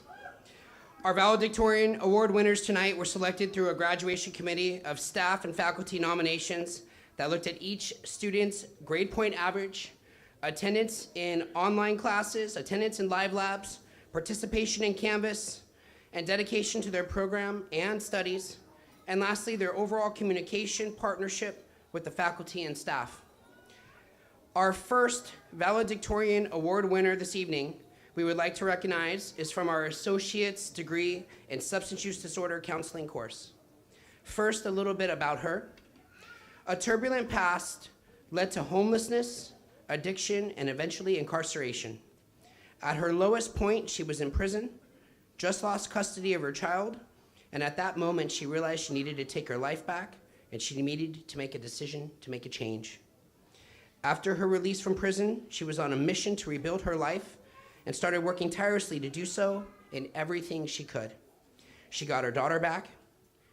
Our Valedictorian Award winners tonight were selected through a graduation committee of staff and faculty nominations that looked at each student's grade point average, attendance in online classes, attendance in live labs, participation in Canvas, and dedication to their program and studies, and lastly, their overall communication partnership with the faculty and staff. Our first Valedictorian Award winner this evening we would like to recognize is from our Associate's Degree in Substance Use Disorder Counseling course. First, a little bit about her. A turbulent past led to homelessness, addiction, and eventually incarceration. At her lowest point, she was in prison, just lost custody of her child, and at that moment, she realized she needed to take her life back, and she needed to make a decision to make a change. After her release from prison, she was on a mission to rebuild her life and started working tirelessly to do so in everything she could. She got her daughter back,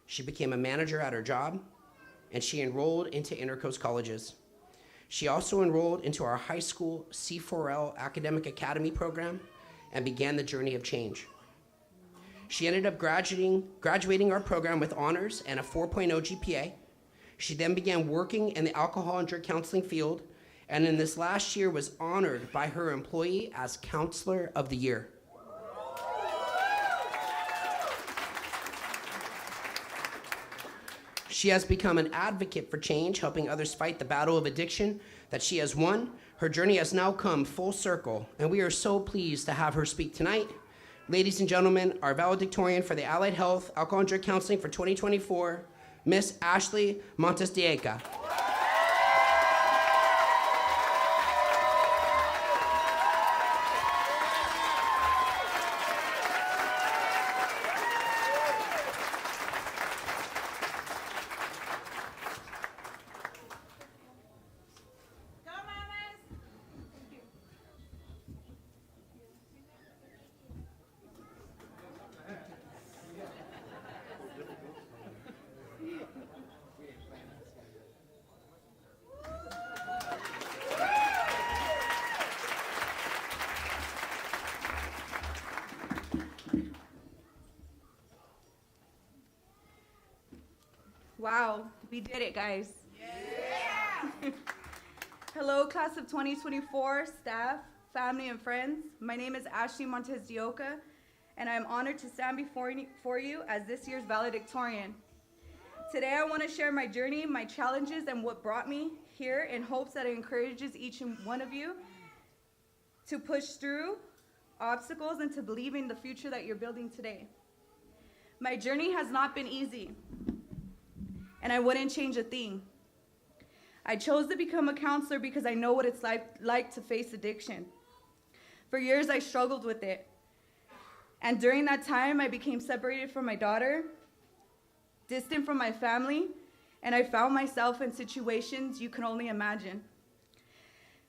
she became a manager at her job, and she enrolled into Intercoast Colleges. She also enrolled into our high school C4L Academic Academy program and began the journey of change. She ended up graduating our program with honors and a 4.0 GPA. She then began working in the alcohol and drug counseling field, and in this last year was honored by her employee as Counselor of the Year. She has become an advocate for change, helping others fight the battle of addiction that she has won. Her journey has now come full circle, and we are so pleased to have her speak tonight. Ladies and gentlemen, our valedictorian for the Allied Health Alcohol and Drug Counseling for 2024, Miss Ashley Montes de Oca. Wow, we did it, guys. Yeah! Hello, class of 2024, staff, family, and friends. My name is Ashley Montes de Oca, and I am honored to stand before you as this year's valedictorian. Today, I want to share my journey, my challenges, and what brought me here in hopes that it encourages each and one of you to push through obstacles and to believe in the future that you're building today. My journey has not been easy. and I wouldn't change a thing. I chose to become a counselor because I know what it's like to face addiction. For years, I struggled with it. And during that time, I became separated from my daughter, distant from my family, and I found myself in situations you can only imagine.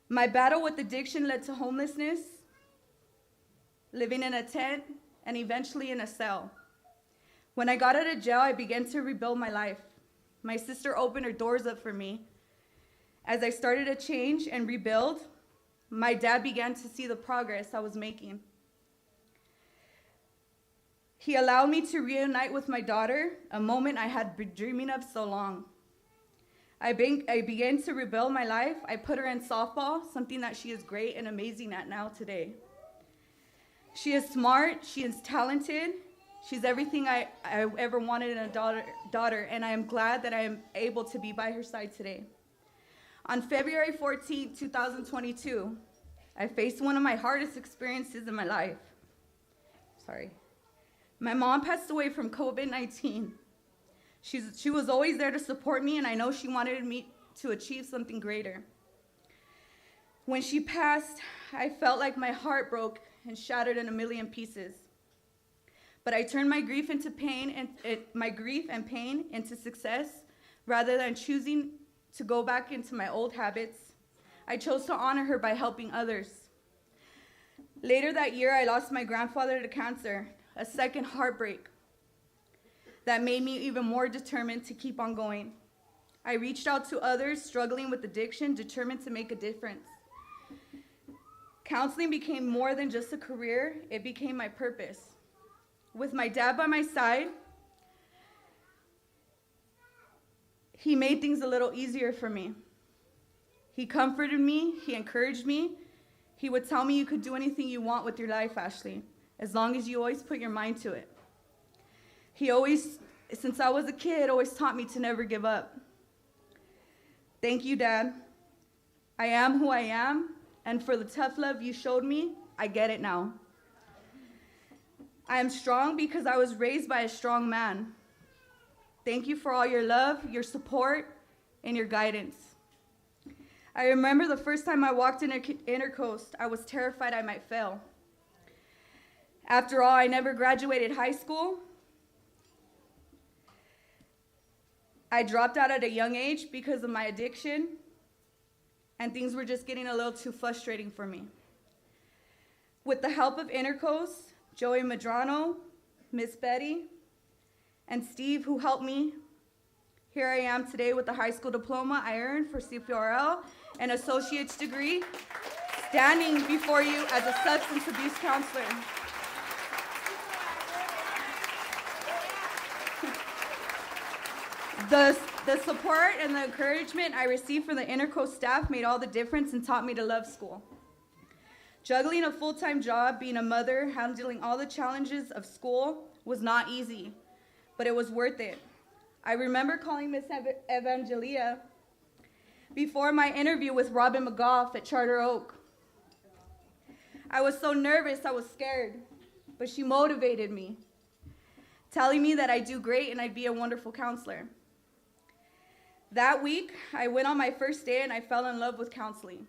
My battle with addiction led to homelessness, living in a tent, and eventually in a cell. When I got out of jail, I began to rebuild my life. My sister opened her doors up for me. As I started to change and rebuild, my dad began to see the progress I was making. He allowed me to reunite with my daughter, a moment I had been dreaming of so long. I began to rebuild my life. I put her in softball, something that she is great and amazing at now today. She is smart, she is talented, she's everything I ever wanted in a daughter, and I am glad that I am able to be by her side today. On February 14, 2022, I faced one of my hardest experiences in my life. My mom passed away from COVID-19. She was always there to support me, and I know she wanted me to achieve something greater. When she passed, I felt like my heart broke and shattered in a million pieces. But I turned my grief and pain into success rather than choosing to go back into my old habits. I chose to honor her by helping others. Later that year, I lost my grandfather to cancer, a second heartbreak that made me even more determined to keep on going. I reached out to others struggling with addiction, determined to make a difference. Counseling became more than just a career, it became my purpose. With my dad by my side, he made things a little easier for me. He comforted me, he encouraged me. He would tell me, you could do anything you want with your life, Ashley, as long as you always put your mind to it. He always, since I was a kid, always taught me to never give up. Thank you, Dad. I am who I am, and for the tough love you showed me, I get it now. I am strong because I was raised by a strong man. Thank you for all your love, your support, and your guidance. I remember the first time I walked into Intercoast, I was terrified I might fail. After all, I never graduated high school. I dropped out at a young age because of my addiction, and things were just getting a little too frustrating for me. With the help of Intercoast, Joey Madrano, Miss Betty, and Steve, who helped me, here I am today with the high school diploma I earned for CPRL and associate's degree, standing before you as a substance abuse counselor. The support and the encouragement I received from the Intercoast staff made all the difference and taught me to love school. Juggling a full-time job, being a mother, handling all the challenges of school was not easy, but it was worth it. I remember calling Miss Evangelia before my interview with Robin McGough at Charter Oak. I was so nervous, I was scared, but she motivated me, telling me that I'd do great and I'd be a wonderful counselor. That week, I went on my first day and I fell in love with counseling.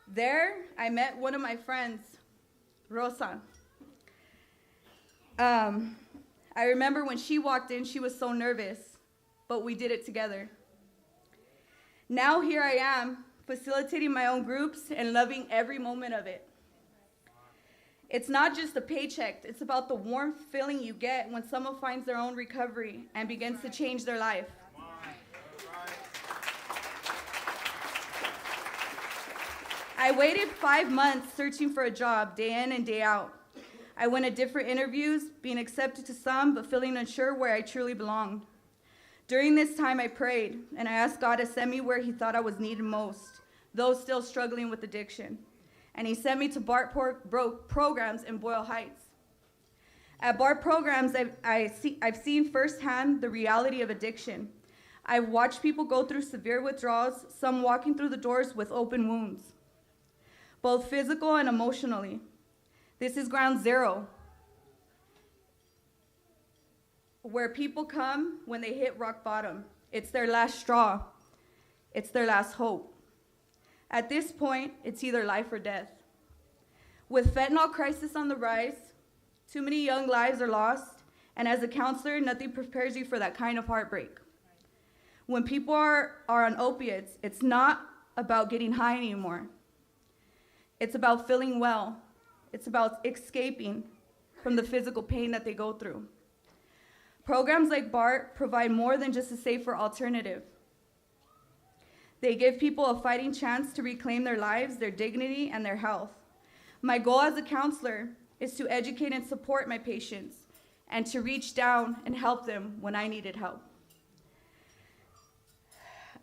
There, I met one of my friends, Rosa. I remember when she walked in, she was so nervous, but we did it together. Now here I am, facilitating my own groups and loving every moment of it. It's not just a paycheck, it's about the warm feeling you get when someone finds their own recovery and begins to change their life. I waited 5 months searching for a job, day in and day out. I went to different interviews, being accepted to some, but feeling unsure where I truly belonged. During this time, I prayed, and I asked God to send me where he thought I was needed most, those still struggling with addiction. And he sent me to BART programs in Boyle Heights. At BART programs, I've seen firsthand the reality of addiction. I've watched people go through severe withdrawals, some walking through the doors with open wounds, both physical and emotionally. This is ground zero. where people come when they hit rock bottom. It's their last straw. It's their last hope. At this point, it's either life or death. With fentanyl crisis on the rise, too many young lives are lost, and as a counselor, nothing prepares you for that kind of heartbreak. When people are on opiates, it's not about getting high anymore. It's about feeling well. It's about escaping from the physical pain that they go through. Programs like BART provide more than just a safer alternative. They give people a fighting chance to reclaim their lives, their dignity, and their health. My goal as a counselor is to educate and support my patients and to reach down and help them when I needed help.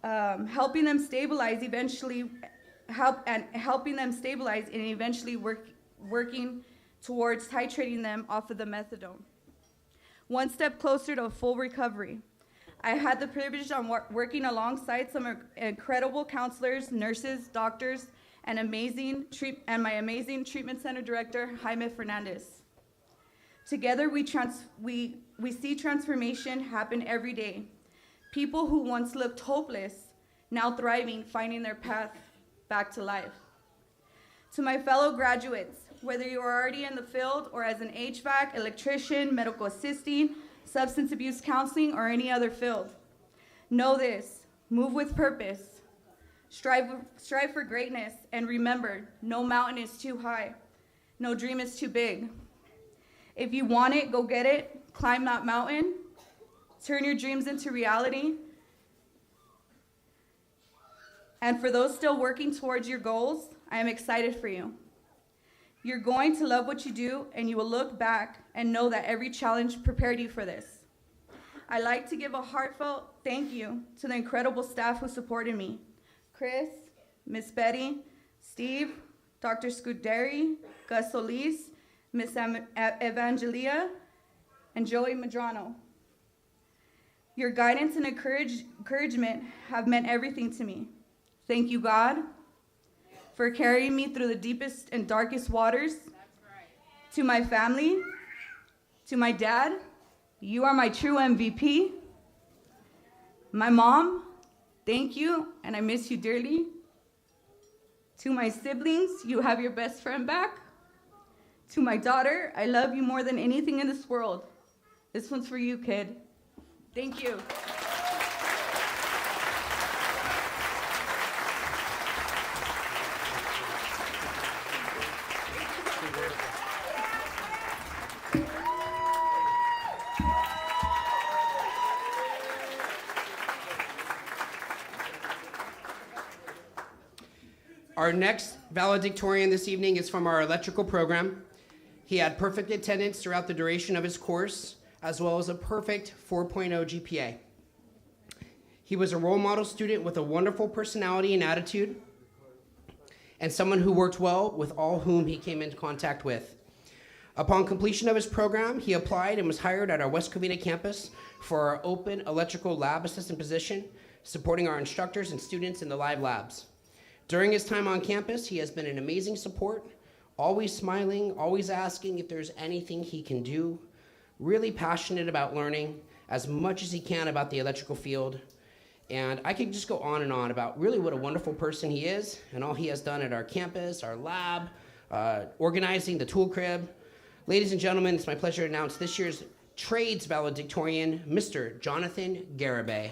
Helping them stabilize and eventually working towards titrating them off of the methadone. One step closer to a full recovery. I had the privilege of working alongside some incredible counselors, nurses, doctors, and my amazing treatment center director, Jaime Fernandez. Together, we see transformation happen every day. People who once looked hopeless, now thriving, finding their path back to life. To my fellow graduates, whether you are already in the field or as an HVAC, electrician, medical assisting, substance abuse counseling, or any other field, know this: move with purpose, strive for greatness, and remember, no mountain is too high, no dream is too big. If you want it, go get it, climb that mountain, turn your dreams into reality. And for those still working towards your goals, I am excited for you. You're going to love what you do, and you will look back and know that every challenge prepared you for this. I'd like to give a heartfelt thank you to the incredible staff who supported me: Chris, Miss Betty, Steve, Dr. Scuderi, Gus Solis, Miss Evangelia, and Joey Madrano. Your guidance and encouragement have meant everything to me. Thank you, God, for carrying me through the deepest and darkest waters. That's right. To my family, to my dad, you are my true MVP. My mom, thank you, and I miss you dearly. To my siblings, you have your best friend back. To my daughter, I love you more than anything in this world. This one's for you, kid. Thank you. Our next valedictorian this evening is from our electrical program. He had perfect attendance throughout the duration of his course, as well as a perfect 4.0 GPA. He was a role model student with a wonderful personality and attitude, and someone who worked well with all whom he came into contact with. Upon completion of his program, he applied and was hired at our West Covina campus for our open electrical lab assistant position, supporting our instructors and students in the live labs. During his time on campus, he has been an amazing support, always smiling, always asking if there's anything he can do, really passionate about learning as much as he can about the electrical field. And I could just go on and on about really what a wonderful person he is and all he has done at our campus, our lab, organizing the tool crib. Ladies and gentlemen, it's my pleasure to announce this year's Trades Valedictorian, Mr. Jonathan Garibay.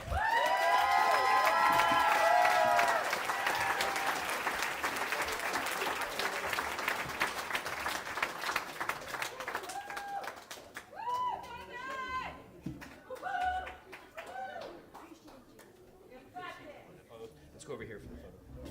Let's go over here for the photo.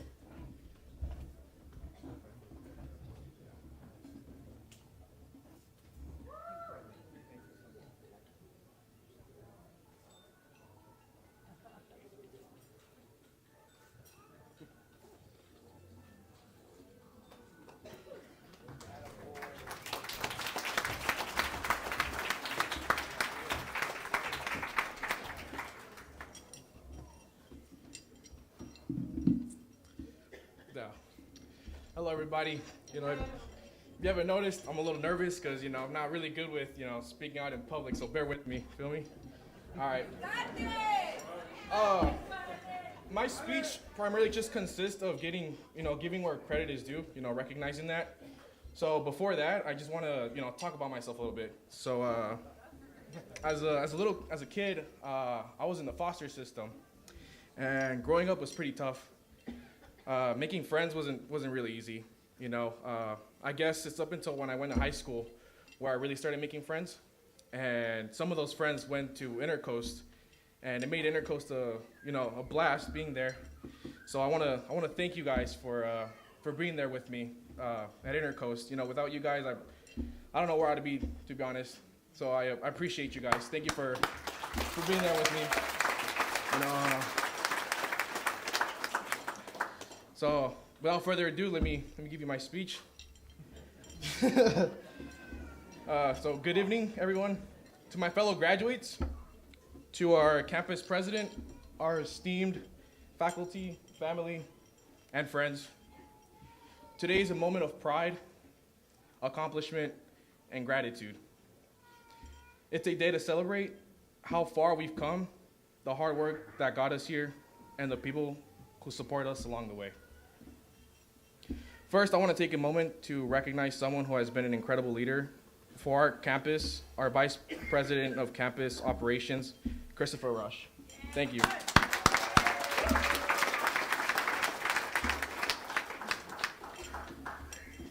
Hello, everybody. you haven't noticed, I'm a little nervous because, I'm not really good with, speaking out in public, so bear with me, feel me? All right. My speech primarily just consists of giving where credit is due, recognizing that. So before that, I just want to, talk about myself a little bit. So as a kid, I was in the foster system, and growing up was pretty tough. Making friends wasn't really easy, I guess it's up until when I went to high school where I really started making friends, and some of those friends went to Intercoast, and it made Intercoast a blast being there. So I want to thank you guys for being there with me at Intercoast. Without you guys, I don't know where I'd be, to be honest. So I appreciate you guys. Thank you for being there with me. So without further ado, let me give you my speech. So good evening, everyone. To my fellow graduates, to our campus president, our esteemed faculty, family, and friends. Today is a moment of pride, accomplishment, and gratitude. It's a day to celebrate how far we've come, the hard work that got us here, and the people who support us along the way. First, I want to take a moment to recognize someone who has been an incredible leader for our campus, our Vice President of Campus Operations, Christopher Rush. Thank you.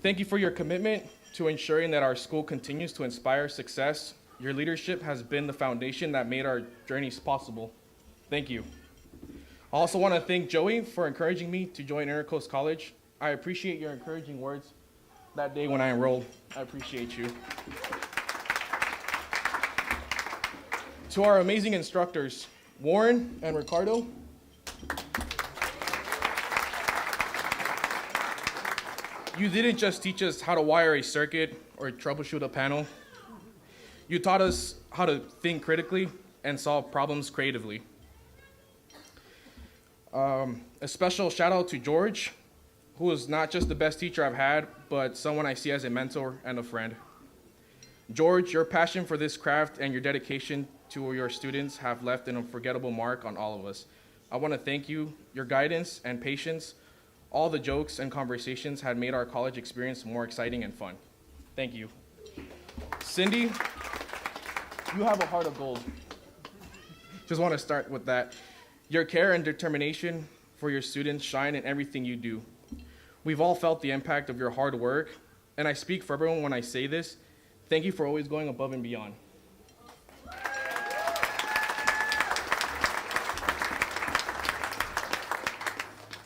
Thank you for your commitment to ensuring that our school continues to inspire success. Your leadership has been the foundation that made our journeys possible. Thank you. I also want to thank Joey for encouraging me to join Intercoast College. I appreciate your encouraging words that day when I enrolled. I appreciate you. To our amazing instructors, Warren and Ricardo, you didn't just teach us how to wire a circuit or troubleshoot a panel. You taught us how to think critically and solve problems creatively. A special shout out to George, who is not just the best teacher I've had, but someone I see as a mentor and a friend. George, your passion for this craft and your dedication to your students have left an unforgettable mark on all of us. I want to thank you. Your guidance and patience, all the jokes and conversations had made our college experience more exciting and fun. Thank you. Cindy, you have a heart of gold. Just want to start with that. Your care and determination for your students shine in everything you do. We've all felt the impact of your hard work, and I speak for everyone when I say this. Thank you for always going above and beyond.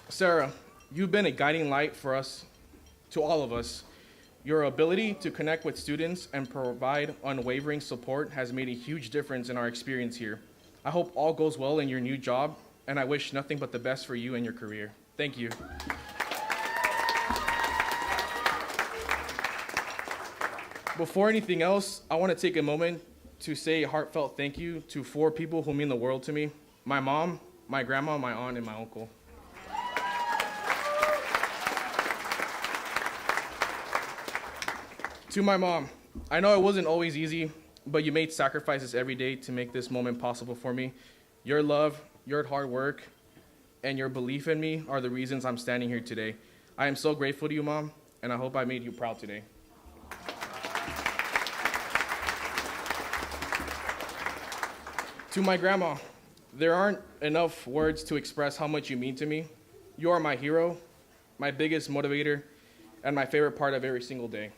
Sarah, you've been a guiding light for us, to all of us. Your ability to connect with students and provide unwavering support has made a huge difference in our experience here. I hope all goes well in your new job, and I wish nothing but the best for you and your career. Thank you. Before anything else, I want to take a moment to say a heartfelt thank you to 4 people who mean the world to me: my mom, my grandma, my aunt, and my uncle. To my mom, I know it wasn't always easy, but you made sacrifices every day to make this moment possible for me. Your love, your hard work, and your belief in me are the reasons I'm standing here today. I am so grateful to you, Mom, and I hope I made you proud today. To my grandma, there aren't enough words to express how much you mean to me. You are my hero, my biggest motivator, and my favorite part of every single day.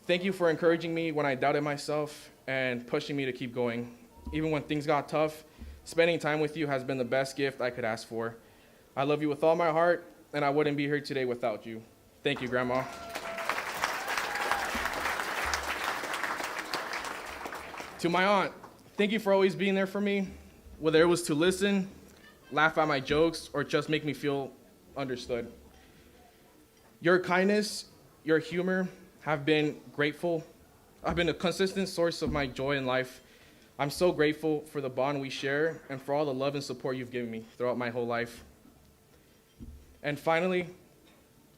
Thank you for encouraging me when I doubted myself and pushing me to keep going. Even when things got tough, spending time with you has been the best gift I could ask for. I love you with all my heart, and I wouldn't be here today without you. Thank you, Grandma. To my aunt, thank you for always being there for me, whether it was to listen, laugh at my jokes, or just make me feel understood. Your kindness, your humor have been grateful. I've been a consistent source of my joy in life. I'm so grateful for the bond we share and for all the love and support you've given me throughout my whole life. And finally,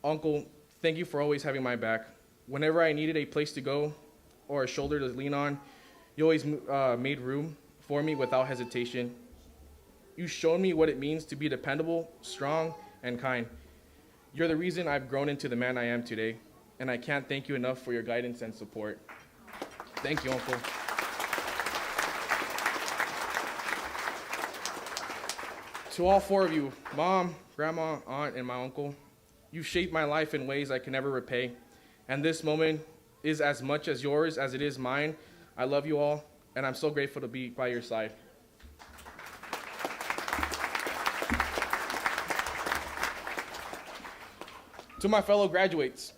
Uncle, thank you for always having my back. Whenever I needed a place to go or a shoulder to lean on, you always made room for me without hesitation. You showed me what it means to be dependable, strong, and kind. You're the reason I've grown into the man I am today, and I can't thank you enough for your guidance and support. Thank you, Uncle. To all four of you, Mom, Grandma, Aunt, and my uncle, you shaped my life in ways I can never repay, and this moment is as much as yours as it is mine. I love you all, and I'm so grateful to be by your side. To my fellow graduates,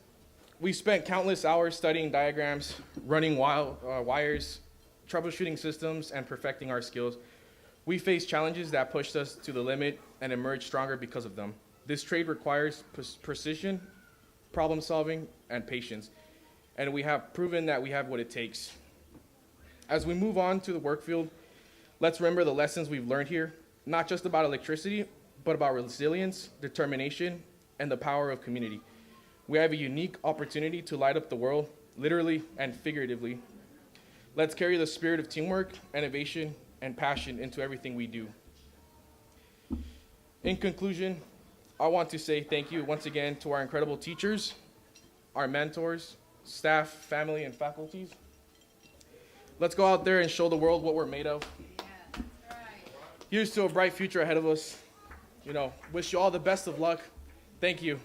we spent countless hours studying diagrams, running wires, troubleshooting systems, and perfecting our skills. We faced challenges that pushed us to the limit and emerged stronger because of them. This trade requires precision, problem solving, and patience, and we have proven that we have what it takes. As we move on to the work field, let's remember the lessons we've learned here, not just about electricity, but about resilience, determination, and the power of community. We have a unique opportunity to light up the world, literally and figuratively. Let's carry the spirit of teamwork, innovation, and passion into everything we do. In conclusion, I want to say thank you once again to our incredible teachers, our mentors, staff, family, and faculties. Let's go out there and show the world what we're made of. Here's to a bright future ahead of us. Wish you all the best of luck. Thank you.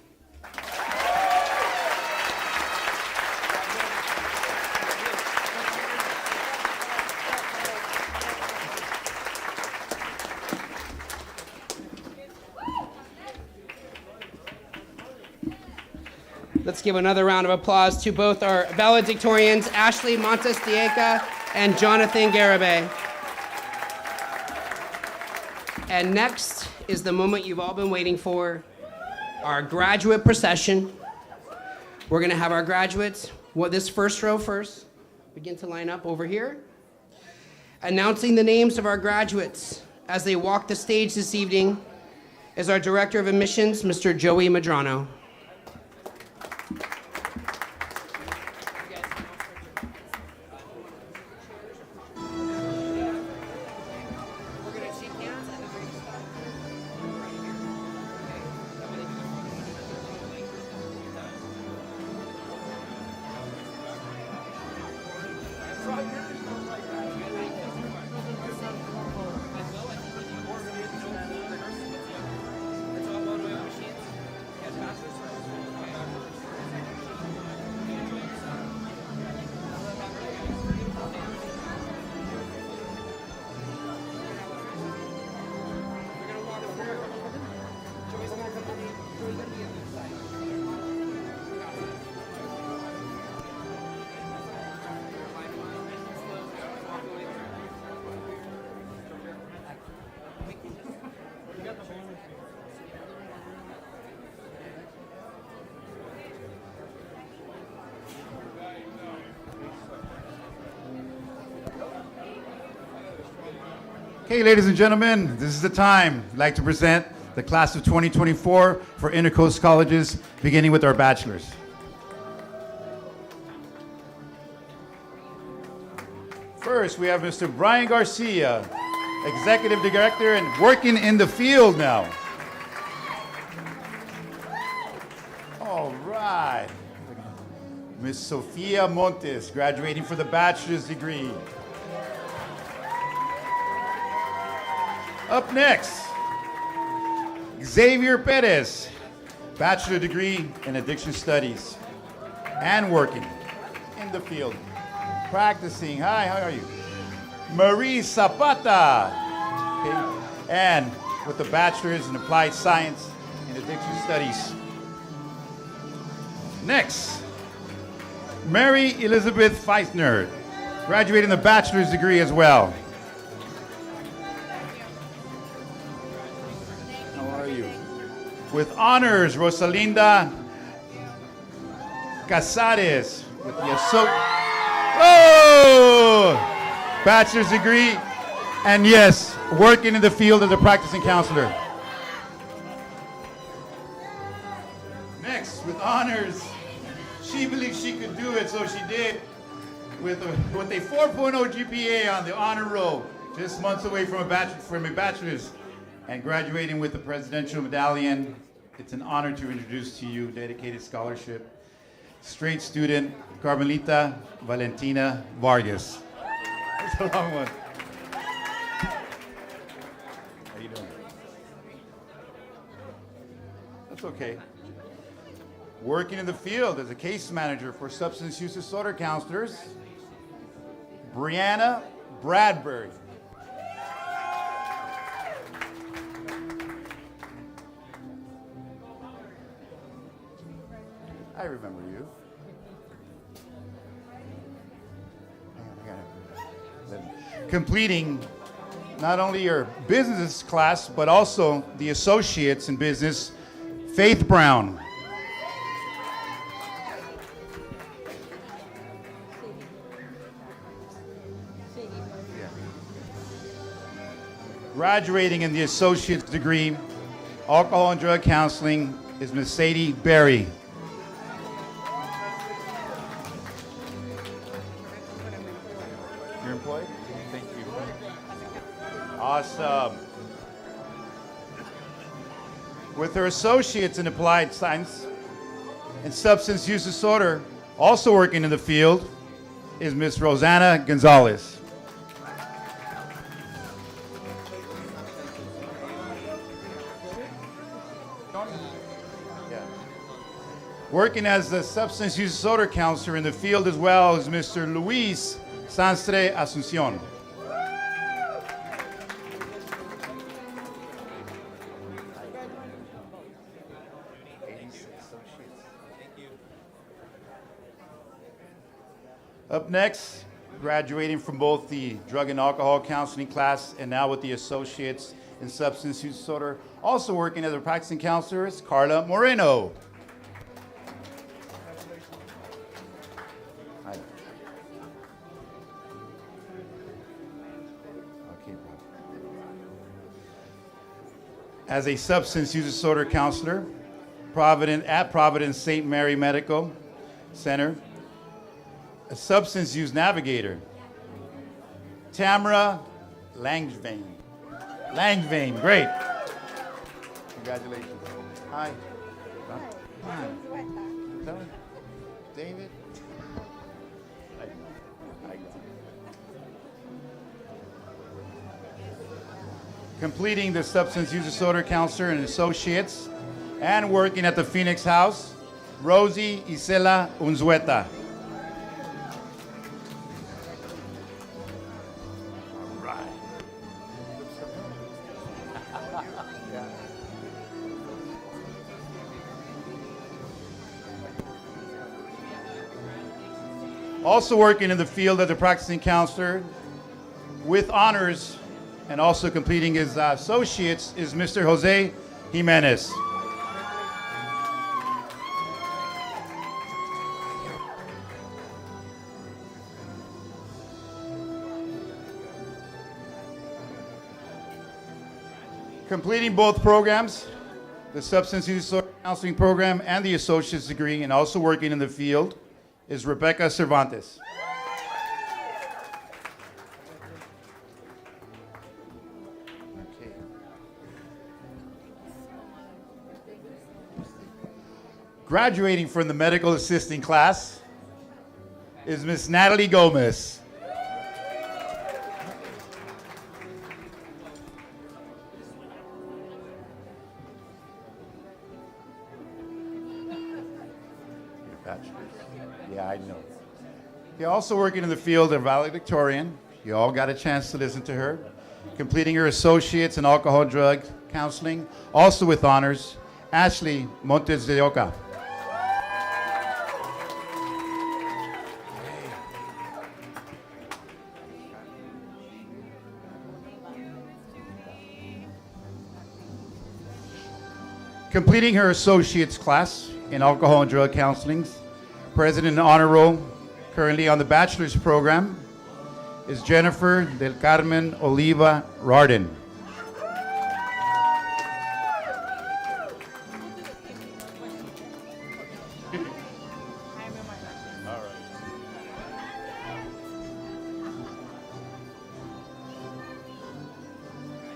Let's give another round of applause to both our valedictorians, Ashley Montes-Dieca and Jonathan Garibay. And next is the moment you've all been waiting for, our graduate procession. We're gonna have our graduates, this first row first, begin to line up over here. Announcing the names of our graduates as they walk the stage this evening is our Director of Admissions, Mr. Joey Madrano. Okay, ladies and gentlemen, this is the time. I'd like to present the class of 2024 for Intercoast Colleges, beginning with our bachelors. First, we have Mr. Brian Garcia, Executive Director and working in the field now. All right. Ms. Sofia Montes, graduating for the bachelor's degree. Up next, Xavier Perez, bachelor degree in addiction studies and working in the field. Practicing. Hi, how are you? Marie Zapata, okay, and with a bachelor's in applied science in addiction studies. Next, Mary Elizabeth Feisner, graduating the bachelor's degree as well. With honors, Rosalinda Casares with the bachelor's degree, and yes, working in the field as a practicing counselor. Next, with honors, She believed she could do it, so she did. With a 4.0 GPA on the honor roll, just months away from a bachelor's, and graduating with the Presidential Medallion. It's an honor to introduce to you dedicated scholarship, straight student Carmelita Valentina Vargas. It's a long one. How you doing? That's okay. Working in the field as a case manager for substance use disorder counselors, Brianna Bradbury. I remember you. Completing not only your business class, but also the associates in business, Faith Brown. Graduating in the associate's degree, alcohol and drug counseling, is Miss Sadie Berry. You're employed? Thank you. Awesome. With her associates in applied science and substance use disorder, also working in the field, is Miss Rosanna Gonzalez. Working as the substance use disorder counselor in the field as well as Mr. Luis Sanstre Asuncion. Up next, graduating from both the drug and alcohol counseling class and now with the associates in substance use disorder, also working as a practicing counselor, is Carla Moreno. As a substance use disorder counselor at Providence St. Mary Medical Center, a substance use navigator, Tamara Langevin. Langevin, great. Congratulations. Hi. Hi. David. Completing the substance use disorder counselor and associates, and working at the Phoenix House, Rosie Isela Unzueta. All right. Also working in the field as a practicing counselor with honors and also completing his associates is Mr. Jose Jimenez. Completing both programs, the substance use disorder counseling program and the associate's degree, and also working in the field, is Rebecca Cervantes. Graduating from the medical assisting class is Miss Natalie Gomez. Yeah, I know. You're also working in the field of valedictorian. You all got a chance to listen to her. Completing her associates in alcohol and drug counseling, also with honors, Ashley Montes de Oca. Completing her associate's class in alcohol and drug counseling, president in honor roll, currently on the bachelor's program, is Jennifer Del Carmen Oliva Rarden.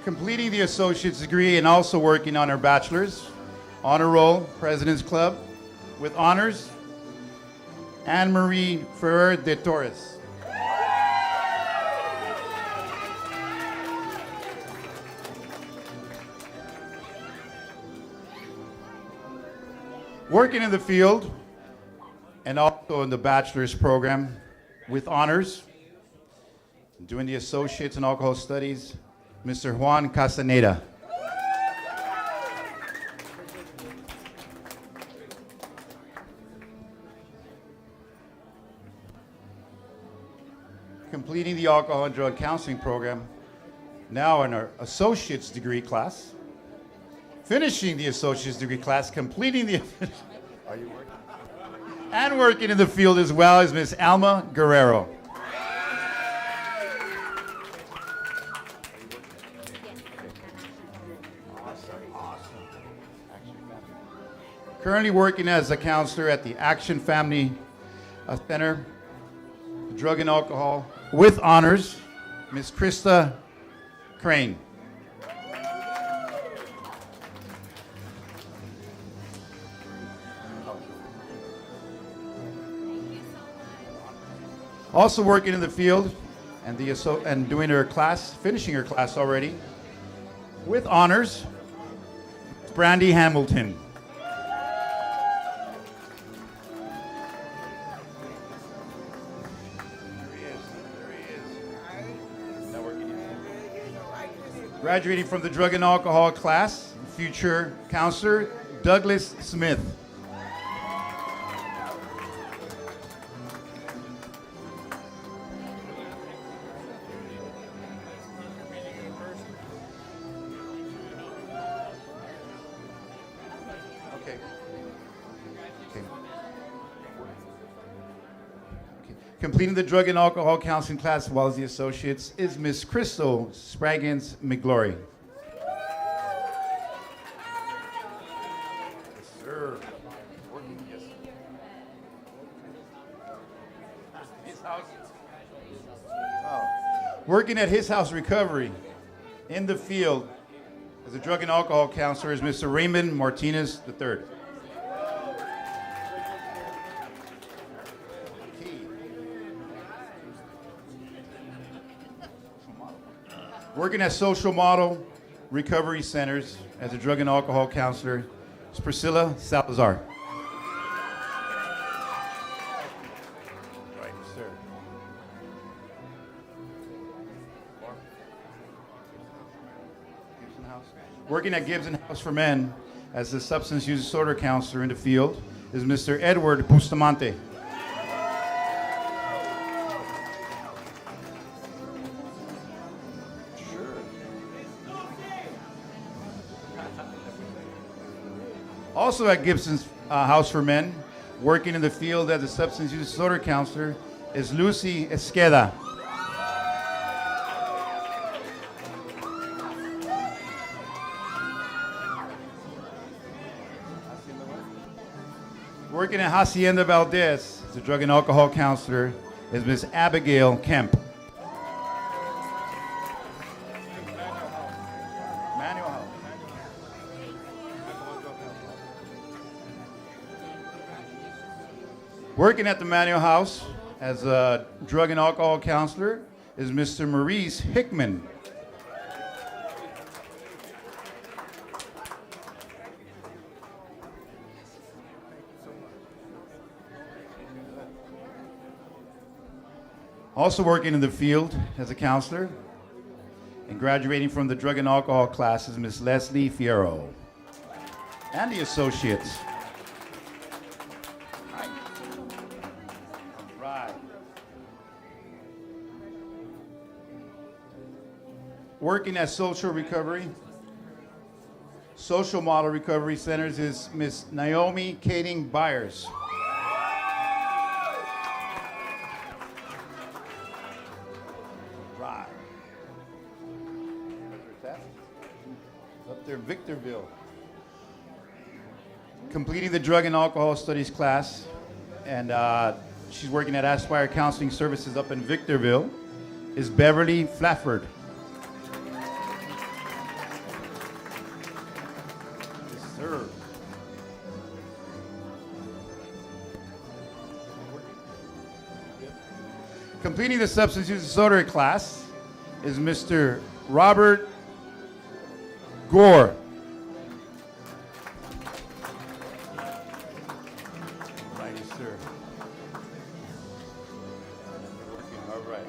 Completing the associate's degree and also working on her bachelor's, honor roll, President's Club, with honors, Anne-Marie Ferrer de Torres. Working in the field and also in the bachelor's program with honors, doing the associates in alcohol studies, Mr. Juan Castaneda. Completing the alcohol and drug counseling program, now in our associate's degree class. Finishing the associate's degree class, completing the are you working? And working in the field as well as Miss Alma Guerrero. Currently working as a counselor at the Action Family Center, Drug and Alcohol, with honors, Miss Krista Crane. Also working in the field and doing her class, finishing her class already, with honors, Brandy Hamilton. Graduating from the drug and alcohol class, future counselor, Douglas Smith. Okay. Completing the drug and alcohol counseling class as well as the associates is Miss Crystal Spraggins McGlory. Yes, sir. Yes. His house. Oh. Working at his house recovery in the field as a drug and alcohol counselor is Mr. Raymond Martinez III. Working at social model recovery centers as a drug and alcohol counselor is Priscilla Salazar. Right, sir. Gibson House. Working at Gibson House for Men as a substance use disorder counselor in the field is Mr. Edward Bustamante. Also at Gibson's House for Men, working in the field as a substance use disorder counselor, is Lucy Esqueda. Working at Hacienda Valdez as a drug and alcohol counselor is Miss Abigail Kemp. Working at the Manuel House as a drug and alcohol counselor is Mr. Maurice Hickman. Also working in the field as a counselor and graduating from the drug and alcohol class is Miss Leslie Fierro and the associates. Working at social model recovery centers is Miss Naomi Kading Byers. Right. Up there in Victorville. Completing the drug and alcohol studies class, and she's working at Aspire Counseling Services up in Victorville, is Beverly Flafford. sir. Completing the substance use disorder class is Mr. Robert Gore. Thank you, sir. All right.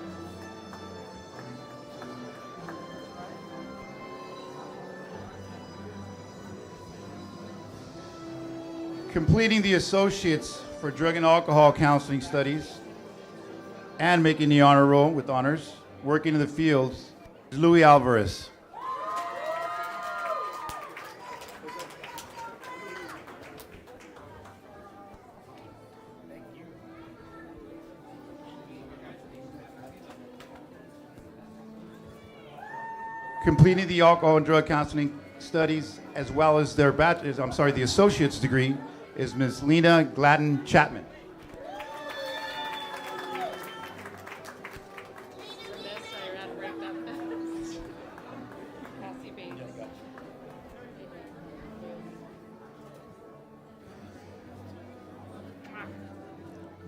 Completing the associates for drug and alcohol counseling studies and making the honor roll with honors, working in the fields, is Louis Alvarez. Completing the alcohol and drug counseling studies as well as their the associate's degree is Ms. Lena Gladden Chapman.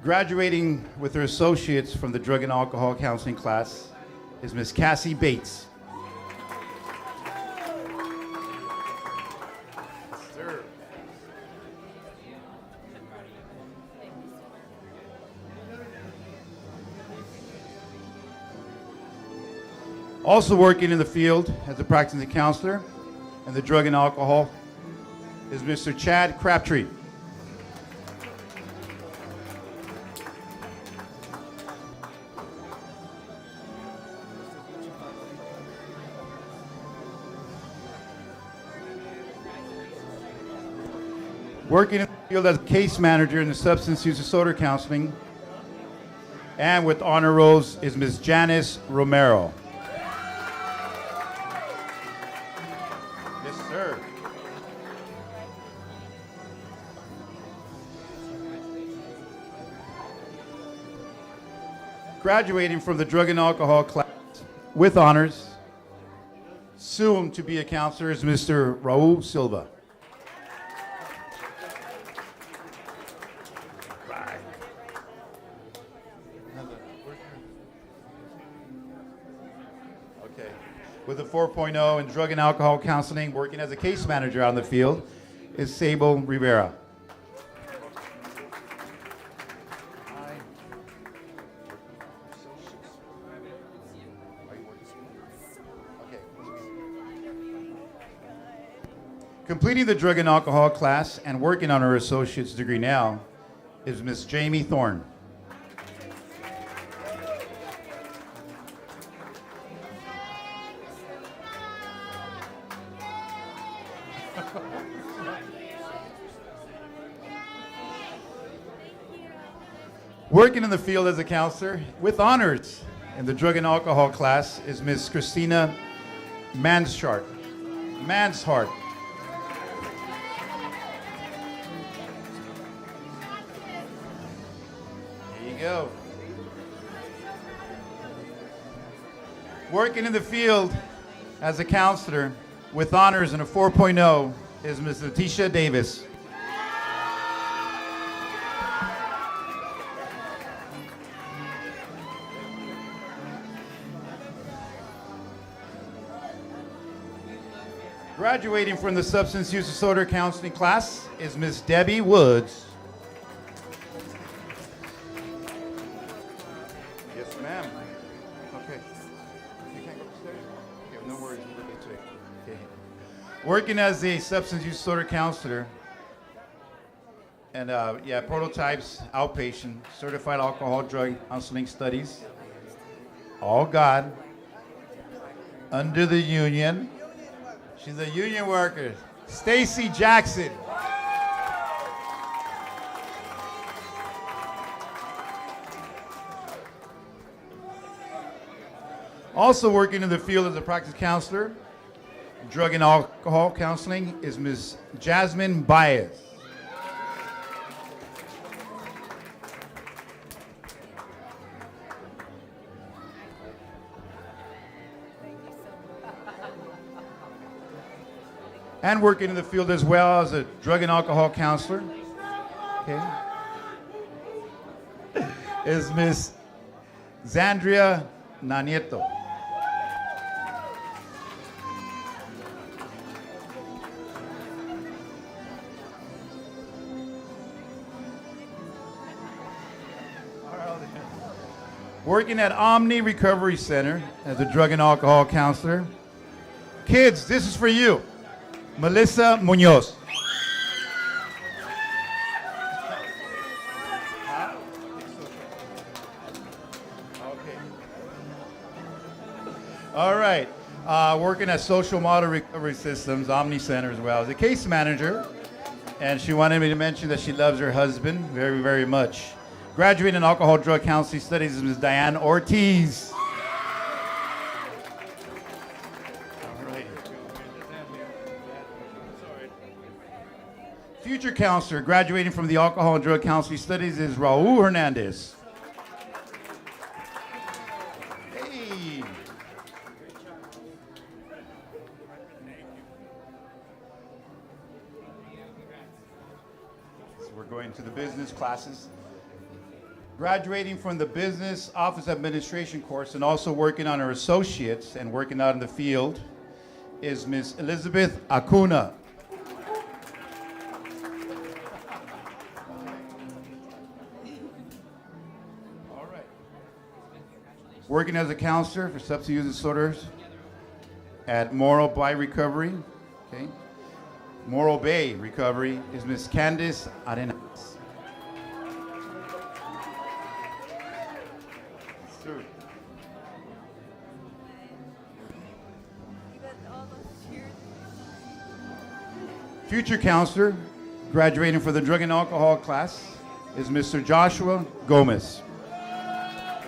Graduating with her associates from the drug and alcohol counseling class is Ms. Cassie Bates. Sir. Also working in the field as a practicing counselor in the drug and alcohol is Mr. Chad Crabtree. Working in the field as a case manager in the substance use disorder counseling and with honor rolls is Ms. Janice Romero. Yes, sir. Graduating from the drug and alcohol class with honors, soon to be a counselor, is Mr. Raul Silva. Okay. With a 4.0 in drug and alcohol counseling, working as a case manager out in the field, is Sable Rivera. Completing the drug and alcohol class and working on her associate's degree now is Miss Jamie Thorne. Working in the field as a counselor with honors in the drug and alcohol class is Miss Christina Manshart. There you go. Working in the field as a counselor with honors in a 4.0 is Ms. Letitia Davis. Graduating from the substance use disorder counseling class is Ms. Debbie Woods. Yes, ma'am. Okay. You can't go upstairs? Okay, no worries. We'll get to it. Okay. Working as a substance use disorder counselor and prototypes, outpatient, certified alcohol drug counseling studies. All God. Under the union. She's a union worker. Stacy Jackson. Also working in the field as a practice counselor, drug and alcohol counseling, is Ms. Jasmine Baez. And working in the field as well as a drug and alcohol counselor, okay, is Miss Zandria Nanieto. Working at Omni Recovery Center as a drug and alcohol counselor. Kids, this is for you. Melissa Munoz. Okay. All right. Working at Social Model Recovery Systems, Omni Center as well as a case manager. And she wanted me to mention that she loves her husband very, very much. Graduating in alcohol drug counseling studies is Ms. Diane Ortiz. All right. Future counselor graduating from the alcohol and drug counseling studies is Raul Hernandez. Hey. So we're going to the business classes. Graduating from the Business Office Administration course and also working on her associates and working out in the field is Ms. Elizabeth Acuna. All right. Working as a counselor for substance use disorders at Morro Bay Recovery, okay. Morro Bay Recovery is Ms. Candice Arenas. Future counselor, graduating for the drug and alcohol class, is Mr. Joshua Gomez. How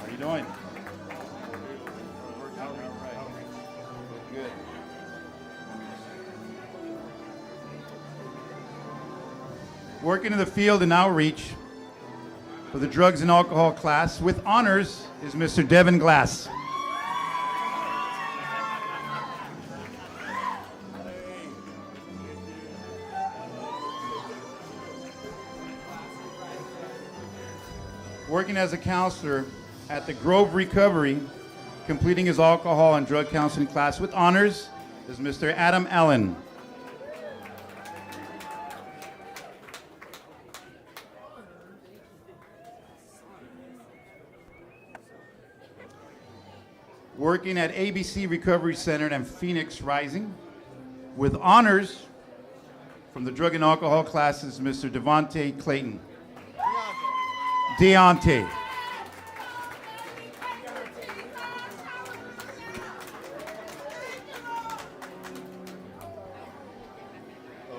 are you doing? Good. Working in the field and outreach for the drugs and alcohol class with honors is Mr. Devin Glass. Working as a counselor at the Grove Recovery, completing his alcohol and drug counseling class with honors, is Mr. Adam Allen. Working at ABC Recovery Center and Phoenix Rising, with honors from the drug and alcohol classes, Mr. Devontae Clayton. Deontay.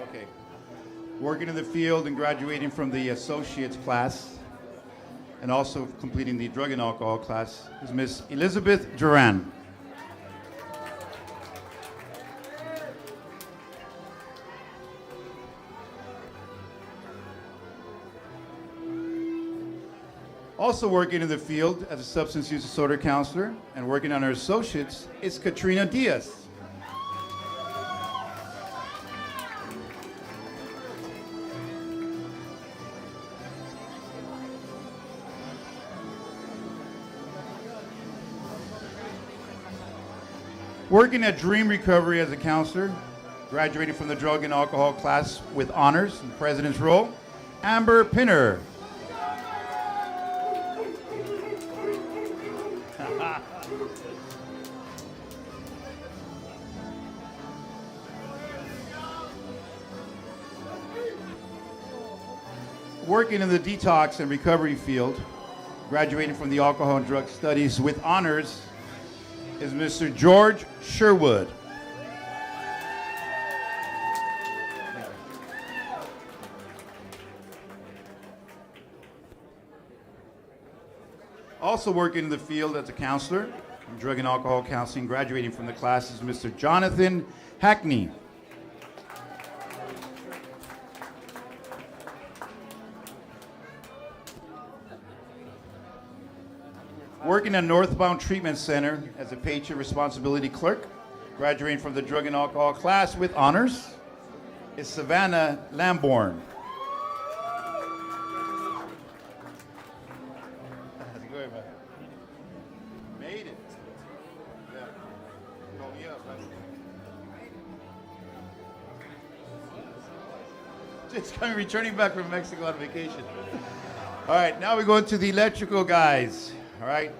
Okay. Working in the field and graduating from the associates class and also completing the drug and alcohol class is Miss Elizabeth Duran. Also working in the field as a substance use disorder counselor and working on her associates is Katrina Diaz. Working at Dream Recovery as a counselor, graduating from the drug and alcohol class with honors in president's role, Amber Pinner. Working in the detox and recovery field, graduating from the alcohol and drug studies with honors, is Mr. George Sherwood. Also working in the field as a counselor in drug and alcohol counseling, graduating from the class is Mr. Jonathan Hackney. Working at Northbound Treatment Center as a patient responsibility clerk, Graduating from the drug and alcohol class with honors is Savannah Lamborn. Made it. Yeah. Call me up, right? Just coming, returning back from Mexico on vacation. All right, now we go into the electrical guys. All right.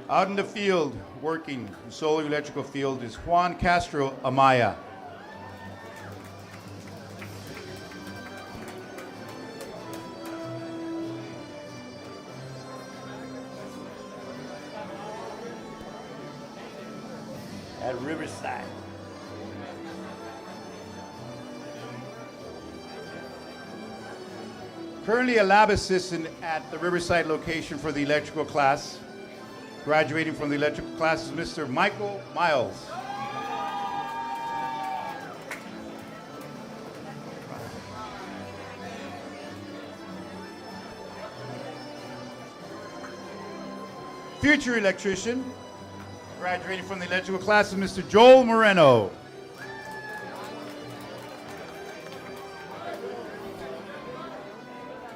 Out in the field, working the solar electrical field is Juan Castro Amaya. At Riverside. Currently a lab assistant at the Riverside location for the electrical class. Graduating from the electrical class is Mr. Michael Miles. Future electrician. Graduating from the electrical class is Mr. Joel Moreno.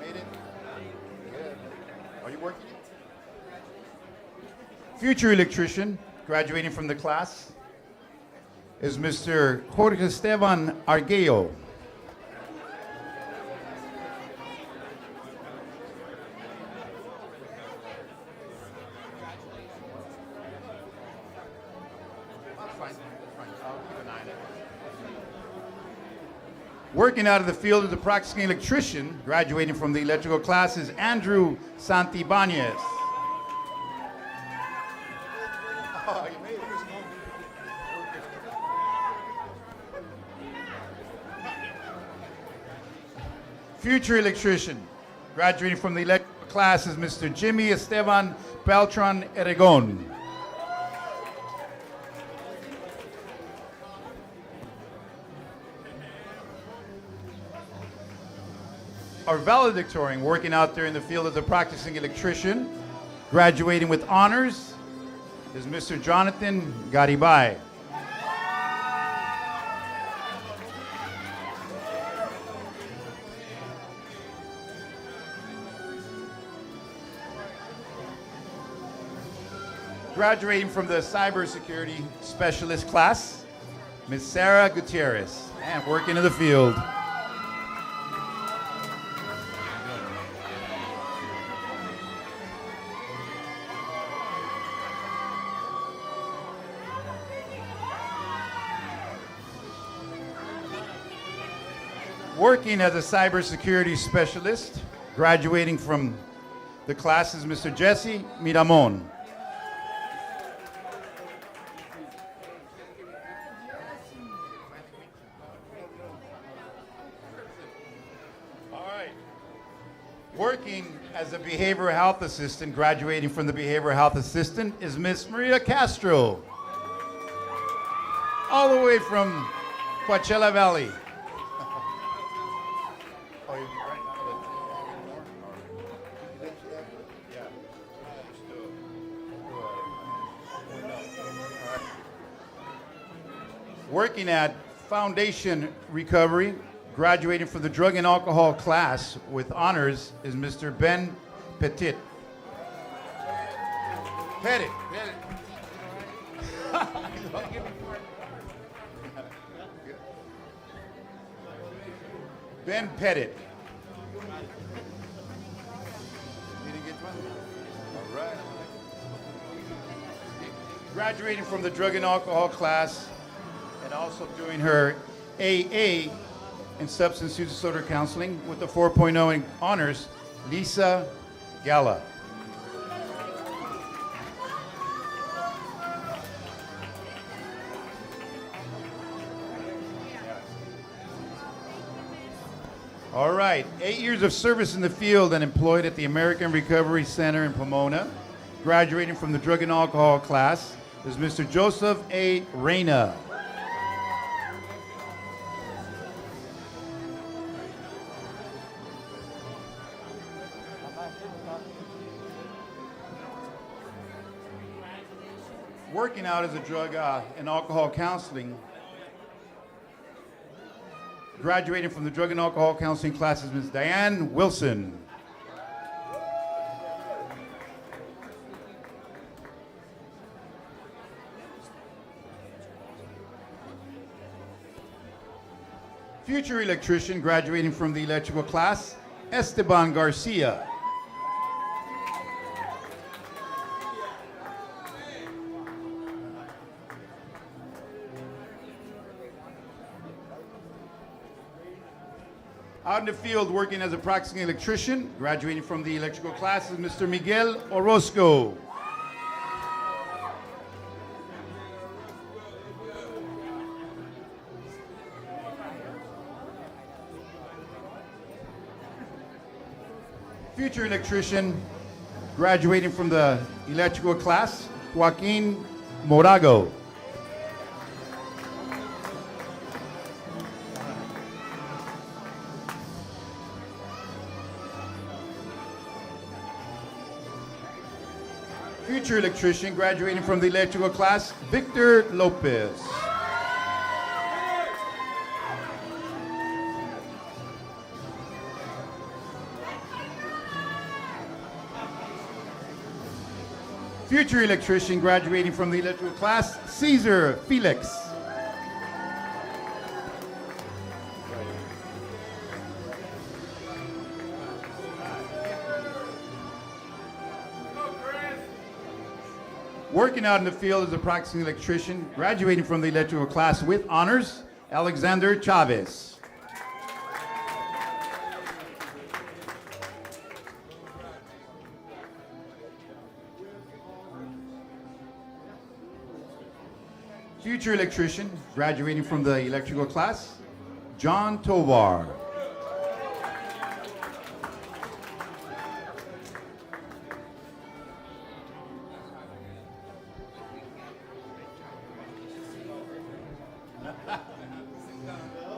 Made it? Good. Are you working? Future electrician, graduating from the class, is Mr. Jorge Esteban Arguello. Working out of the field as a practicing electrician, graduating from the electrical class, is Andrew Santibanez. Oh, you made it. Future electrician, graduating from the electrical class is Mr. Jimmy Esteban Beltran Eragon. Our valedictorian, working out there in the field as a practicing electrician, graduating with honors, is Mr. Jonathan Garibay. Graduating from the cybersecurity specialist class, Ms. Sarah Gutierrez, and working in the field. Working as a cybersecurity specialist, graduating from the class is Mr. Jesse Miramon. All right. Working as a behavioral health assistant, graduating from the behavioral health assistant is Miss Maria Castro. All the way from Coachella Valley. Working at Foundation Recovery, graduating from the drug and alcohol class with honors is Mr. Ben Petit. Petit. Ben Petit. You didn't get one? All right. Graduating from the drug and alcohol class and also doing her AA in substance use disorder counseling with the 4.0 in honors, Lisa Gala. All right, 8 years of service in the field and employed at the American Recovery Center in Pomona. Graduating from the drug and alcohol class is Mr. Joseph A. Reyna. Working out as a drug and alcohol counseling. Graduating from the drug and alcohol counseling class is Ms. Diane Wilson. Future electrician graduating from the electrical class, Esteban Garcia. Out in the field working as a practicing electrician, graduating from the electrical class is Mr. Miguel Orozco. Future electrician, graduating from the electrical class, Joaquin Morago. Future electrician, graduating from the electrical class, Victor Lopez. Future electrician, graduating from the electrical class, Cesar Felix. Working out in the field as a practicing electrician, graduating from the electrical class with honors, Alexander Chavez. Future electrician, graduating from the electrical class, John Tovar.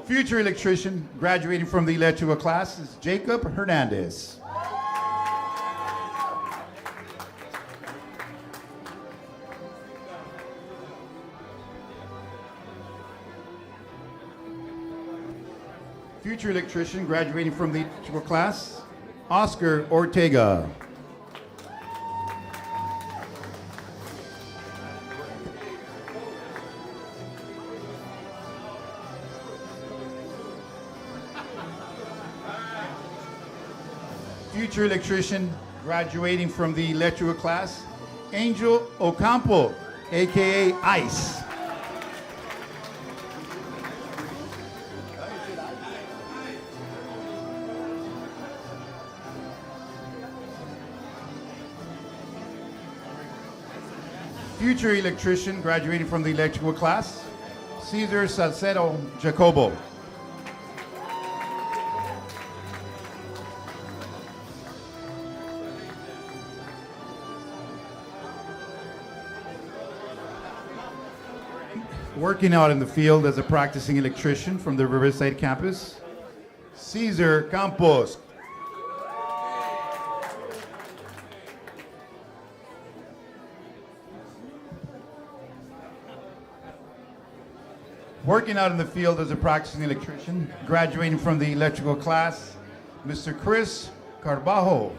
Future electrician, graduating from the electrical class, is Jacob Hernandez. Future electrician, graduating from the electrical class, Oscar Ortega. Future electrician, graduating from the electrical class, Angel Ocampo, aka Ice. Future electrician, graduating from the electrical class, Cesar Salcedo Jacobo. Working out in the field as a practicing electrician from the Riverside campus, Cesar Campos. Working out in the field as a practicing electrician, graduating from the electrical class, Mr. Chris Carbajo.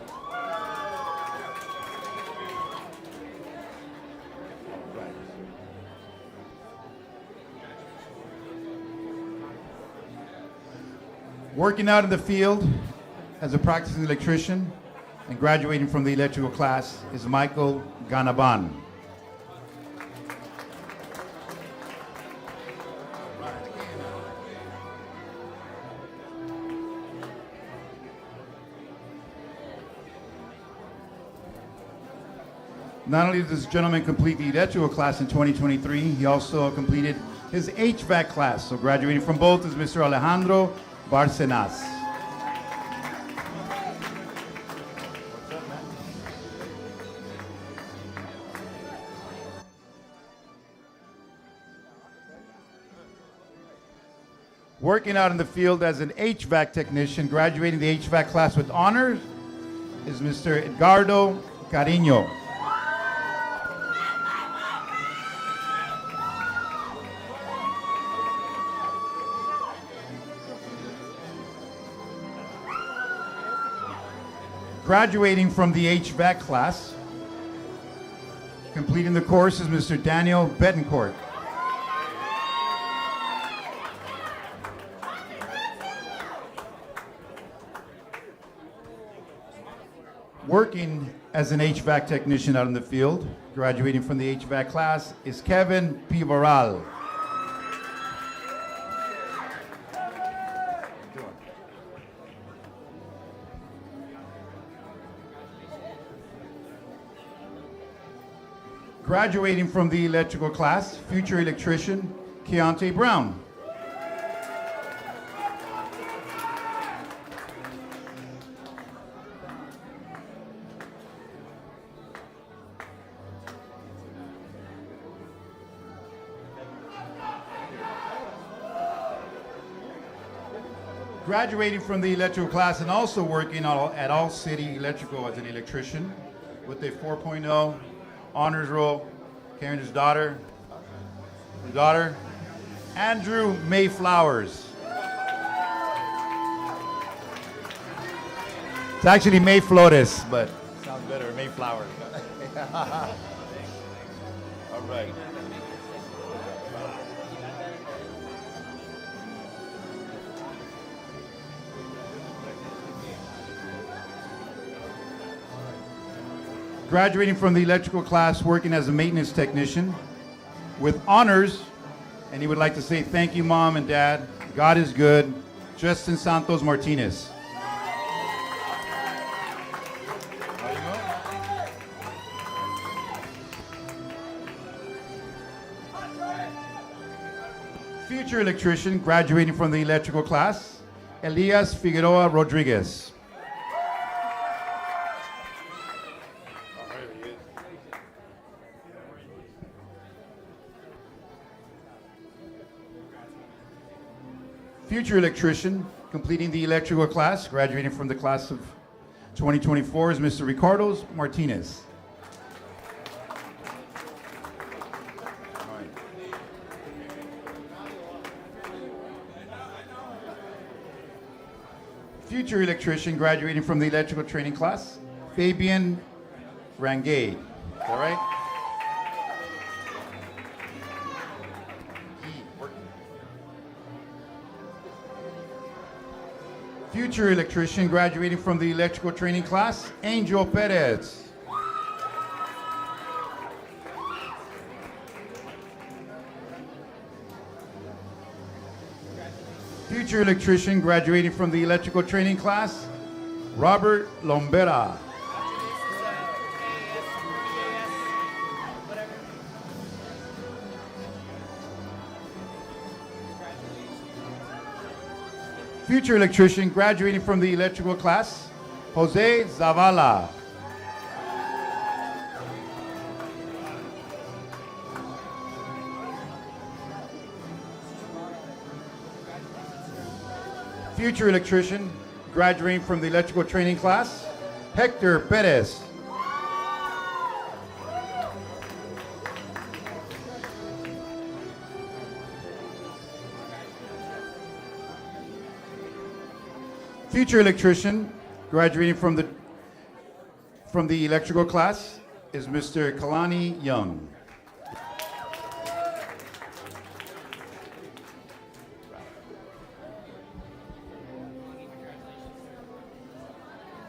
Working out in the field as a practicing electrician and graduating from the electrical class is Michael Ganaban. Not only did this gentleman complete the electrical class in 2023, he also completed his HVAC class. So graduating from both is Mr. Alejandro Barcenas. Working out in the field as an HVAC technician, graduating the HVAC class with honors is Mr. Edgardo Cariño. Graduating from the HVAC class, completing the course is Mr. Daniel Betancourt. Working as an HVAC technician out in the field, graduating from the HVAC class, is Kevin Pivaral. Graduating from the electrical class, future electrician, Keontae Brown. Graduating from the electrical class and also working at All City Electrical as an electrician with a 4.0 honors roll, Karen's daughter, Andrew Mayflowers. It's actually Mayflores, but sounds better, Mayflowers. All right. Graduating from the electrical class, working as a maintenance technician with honors, and he would like to say thank you, Mom and Dad. God is good. Justin Santos Martinez. Future electrician, graduating from the electrical class, Elias Figueroa Rodriguez. Future electrician, completing the electrical class, graduating from the class of 2024 is Mr. Ricardo Martinez. Future electrician, graduating from the electrical training class, Fabian Rangay. Is that right? Future electrician, graduating from the electrical training class, Angel Perez. Future electrician, graduating from the electrical training class, Robert Lombera. Future electrician, graduating from the electrical class, Jose Zavala. Future electrician, graduating from the electrical training class, Hector Perez. Future electrician, graduating from the electrical class, is Mr. Kalani Young.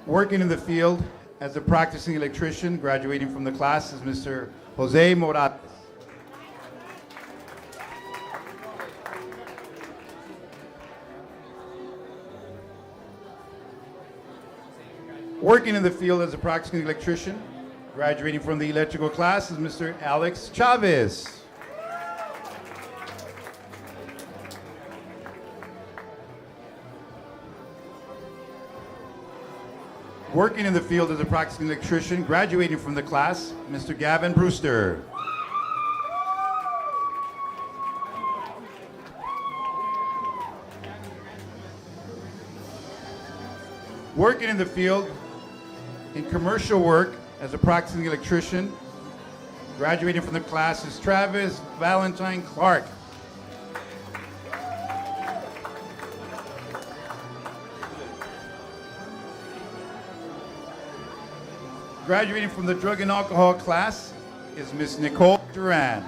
Working in the field as a practicing electrician, graduating from the class, is Mr. Jose Morat. Working in the field as a practicing electrician, graduating from the electrical class, is Mr. Alex Chavez. Working in the field as a practicing electrician, graduating from the class, Mr. Gavin Brewster. Working in the field in commercial work as a practicing electrician, graduating from the class, is Travis Valentine Clark. Graduating from the drug and alcohol class is Miss Nicole Duran.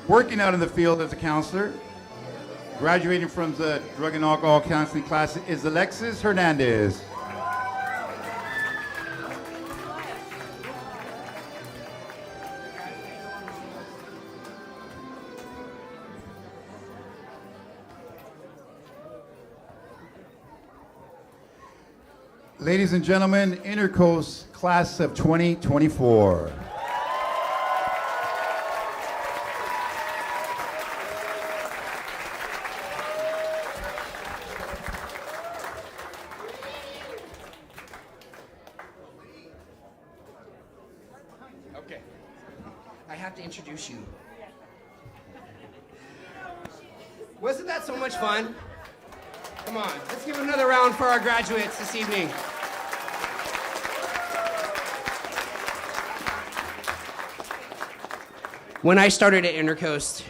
Working out in the field as a counselor, graduating from the drug and alcohol counseling class is Alexis Hernandez. Ladies and gentlemen, Intercoast class of 2024. Okay. I have to introduce you. Wasn't that so much fun? Come on, let's give another round for our graduates this evening. When I started at Intercoast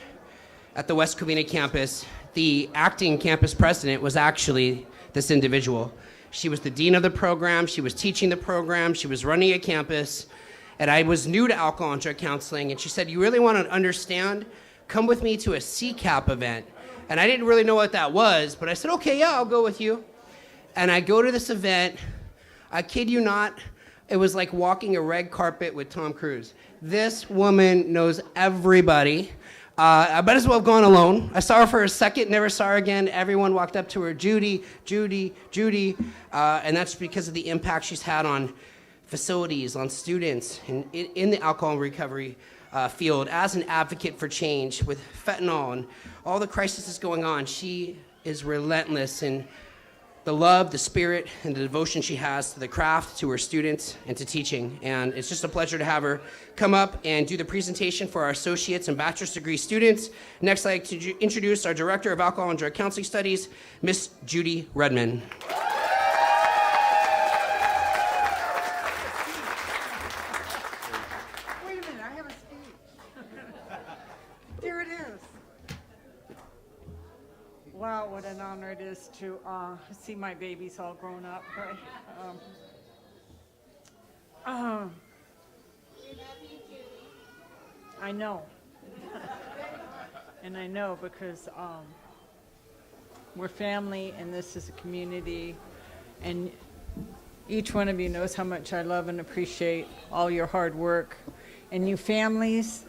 at the West Covina campus, the acting campus president was actually this individual. She was the dean of the program, she was teaching the program, she was running a campus, and I was new to alcohol and drug counseling, and she said, "You really want to understand? Come with me to a CCAP event." And I didn't really know what that was, but I said, "Okay, yeah, I'll go with you." And I go to this event. I kid you not, it was like walking a red carpet with Tom Cruise. This woman knows everybody. I might as well have gone alone. I saw her for a second, never saw her again. Everyone walked up to her, "Judy, Judy, Judy." And that's because of the impact she's had on facilities, on students, and in the alcohol recovery field as an advocate for change with fentanyl and all the crises going on. She is relentless in the love, the spirit, and the devotion she has to the craft, to her students, and to teaching. And it's just a pleasure to have her come up and do the presentation for our associates and bachelor's degree students. Next, I'd like to introduce our Director of Alcohol and Drug Counseling Studies, Miss Judy Redman. Wow, what an honor it is to see my babies all grown up. Right? I know. And I know because we're family and this is a community, and each one of you knows how much I love and appreciate all your hard work. And you families,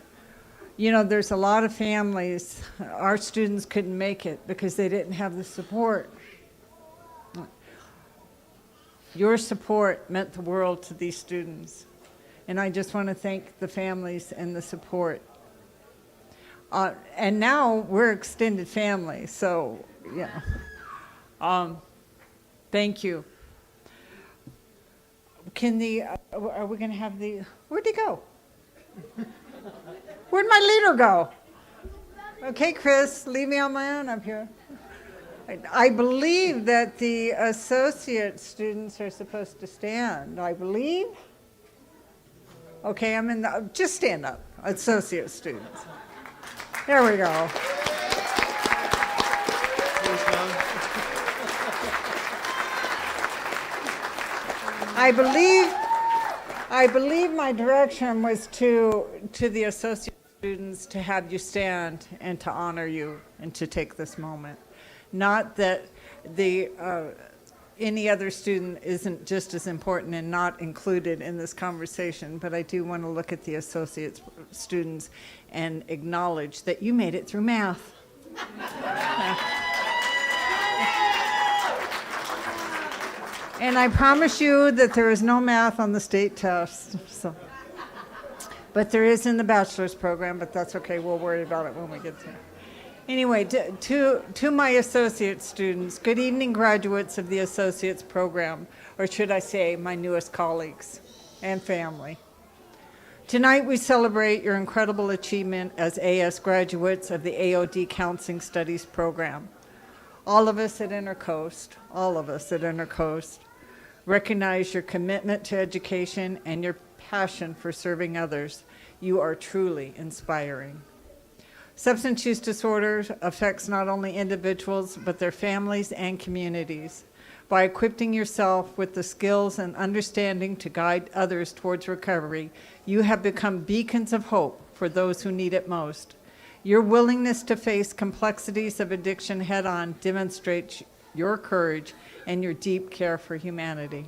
you know, there's a lot of families, our students couldn't make it because they didn't have the support. Your support meant the world to these students. And I just want to thank the families and the support. And now we're extended family, so, yeah. Thank you. Are we going to have where'd he go? Where'd my leader go? Okay, Chris, leave me on my own up here. I believe that the associate students are supposed to stand, I believe. Okay, just stand up, associate students. There we go. I believe my direction was to the associate students to have you stand and to honor you and to take this moment. Not that any other student isn't just as important and not included in this conversation, but I do want to look at the associate students and acknowledge that you made it through math. And I promise you that there is no math on the state test. But there is in the bachelor's program, but that's okay. We'll worry about it when we get there. Anyway, to my associate students, good evening, graduates of the associates program, or should I say my newest colleagues and family. Tonight we celebrate your incredible achievement as AS graduates of the AOD Counseling Studies program. All of us at Intercoast, recognize your commitment to education and your passion for serving others. You are truly inspiring. Substance use disorders affects not only individuals, but their families and communities. By equipping yourself with the skills and understanding to guide others towards recovery, you have become beacons of hope for those who need it most. Your willingness to face complexities of addiction head-on demonstrates your courage and your deep care for humanity.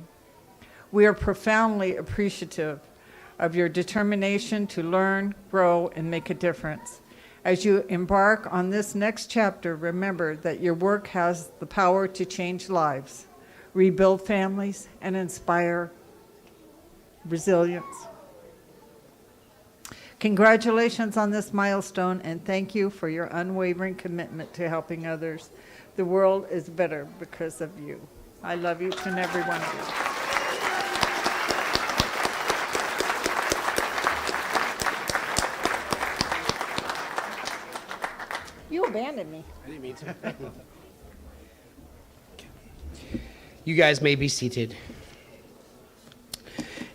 We are profoundly appreciative of your determination to learn, grow, and make a difference. As you embark on this next chapter, remember that your work has the power to change lives, rebuild families, and inspire resilience. Congratulations on this milestone, and thank you for your unwavering commitment to helping others. The world is better because of you. I love each and every one of you. You abandoned me. I didn't mean to. You guys may be seated.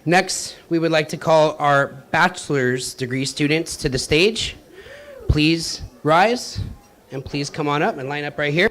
Next, we would like to call our bachelor's degree students to the stage. Please rise, and please come on up and line up right here.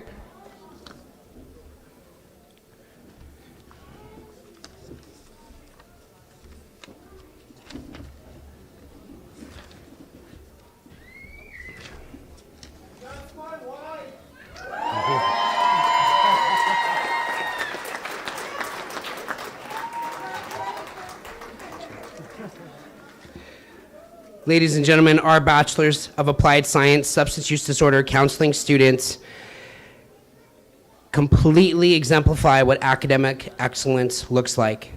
Ladies and gentlemen, our Bachelor's of Applied Science Substance Use Disorder Counseling students completely exemplify what academic excellence looks like.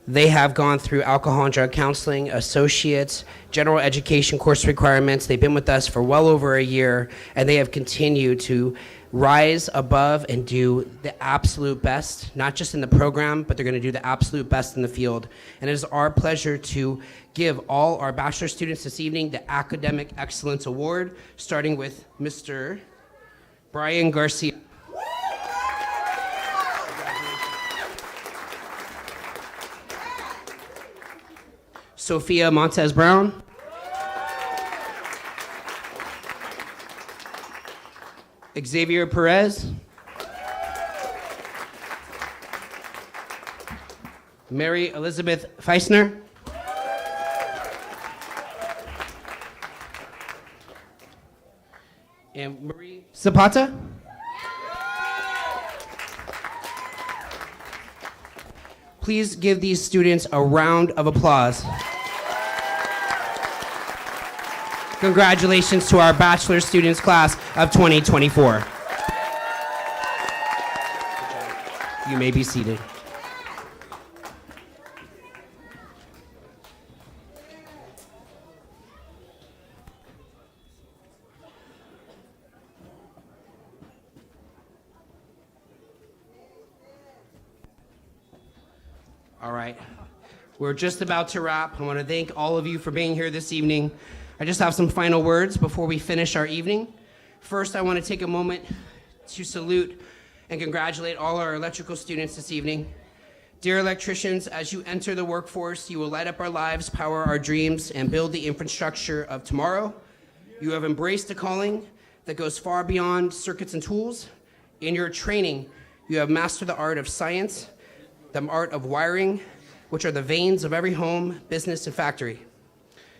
They have gone through alcohol and drug counseling, associates, general education course requirements. They've been with us for well over a year, and they have continued to rise above and do the absolute best, not just in the program, but they're going to do the absolute best in the field. And it is our pleasure to give all our bachelor students this evening the Academic Excellence Award, starting with Mr. Brian Garcia. Sophia Montez Brown. Xavier Perez. Mary Elizabeth Feisner. And Marie Zapata. Please give these students a round of applause. Congratulations to our Bachelor Students class of 2024. You may be seated. All right, we're just about to wrap. I want to thank all of you for being here this evening. I just have some final words before we finish our evening. First, I want to take a moment to salute and congratulate all our electrical students this evening. Dear electricians, as you enter the workforce, you will light up our lives, power our dreams, and build the infrastructure of tomorrow. You have embraced a calling that goes far beyond circuits and tools. In your training, you have mastered the art of science, the art of wiring, which are the veins of every home, business, and factory.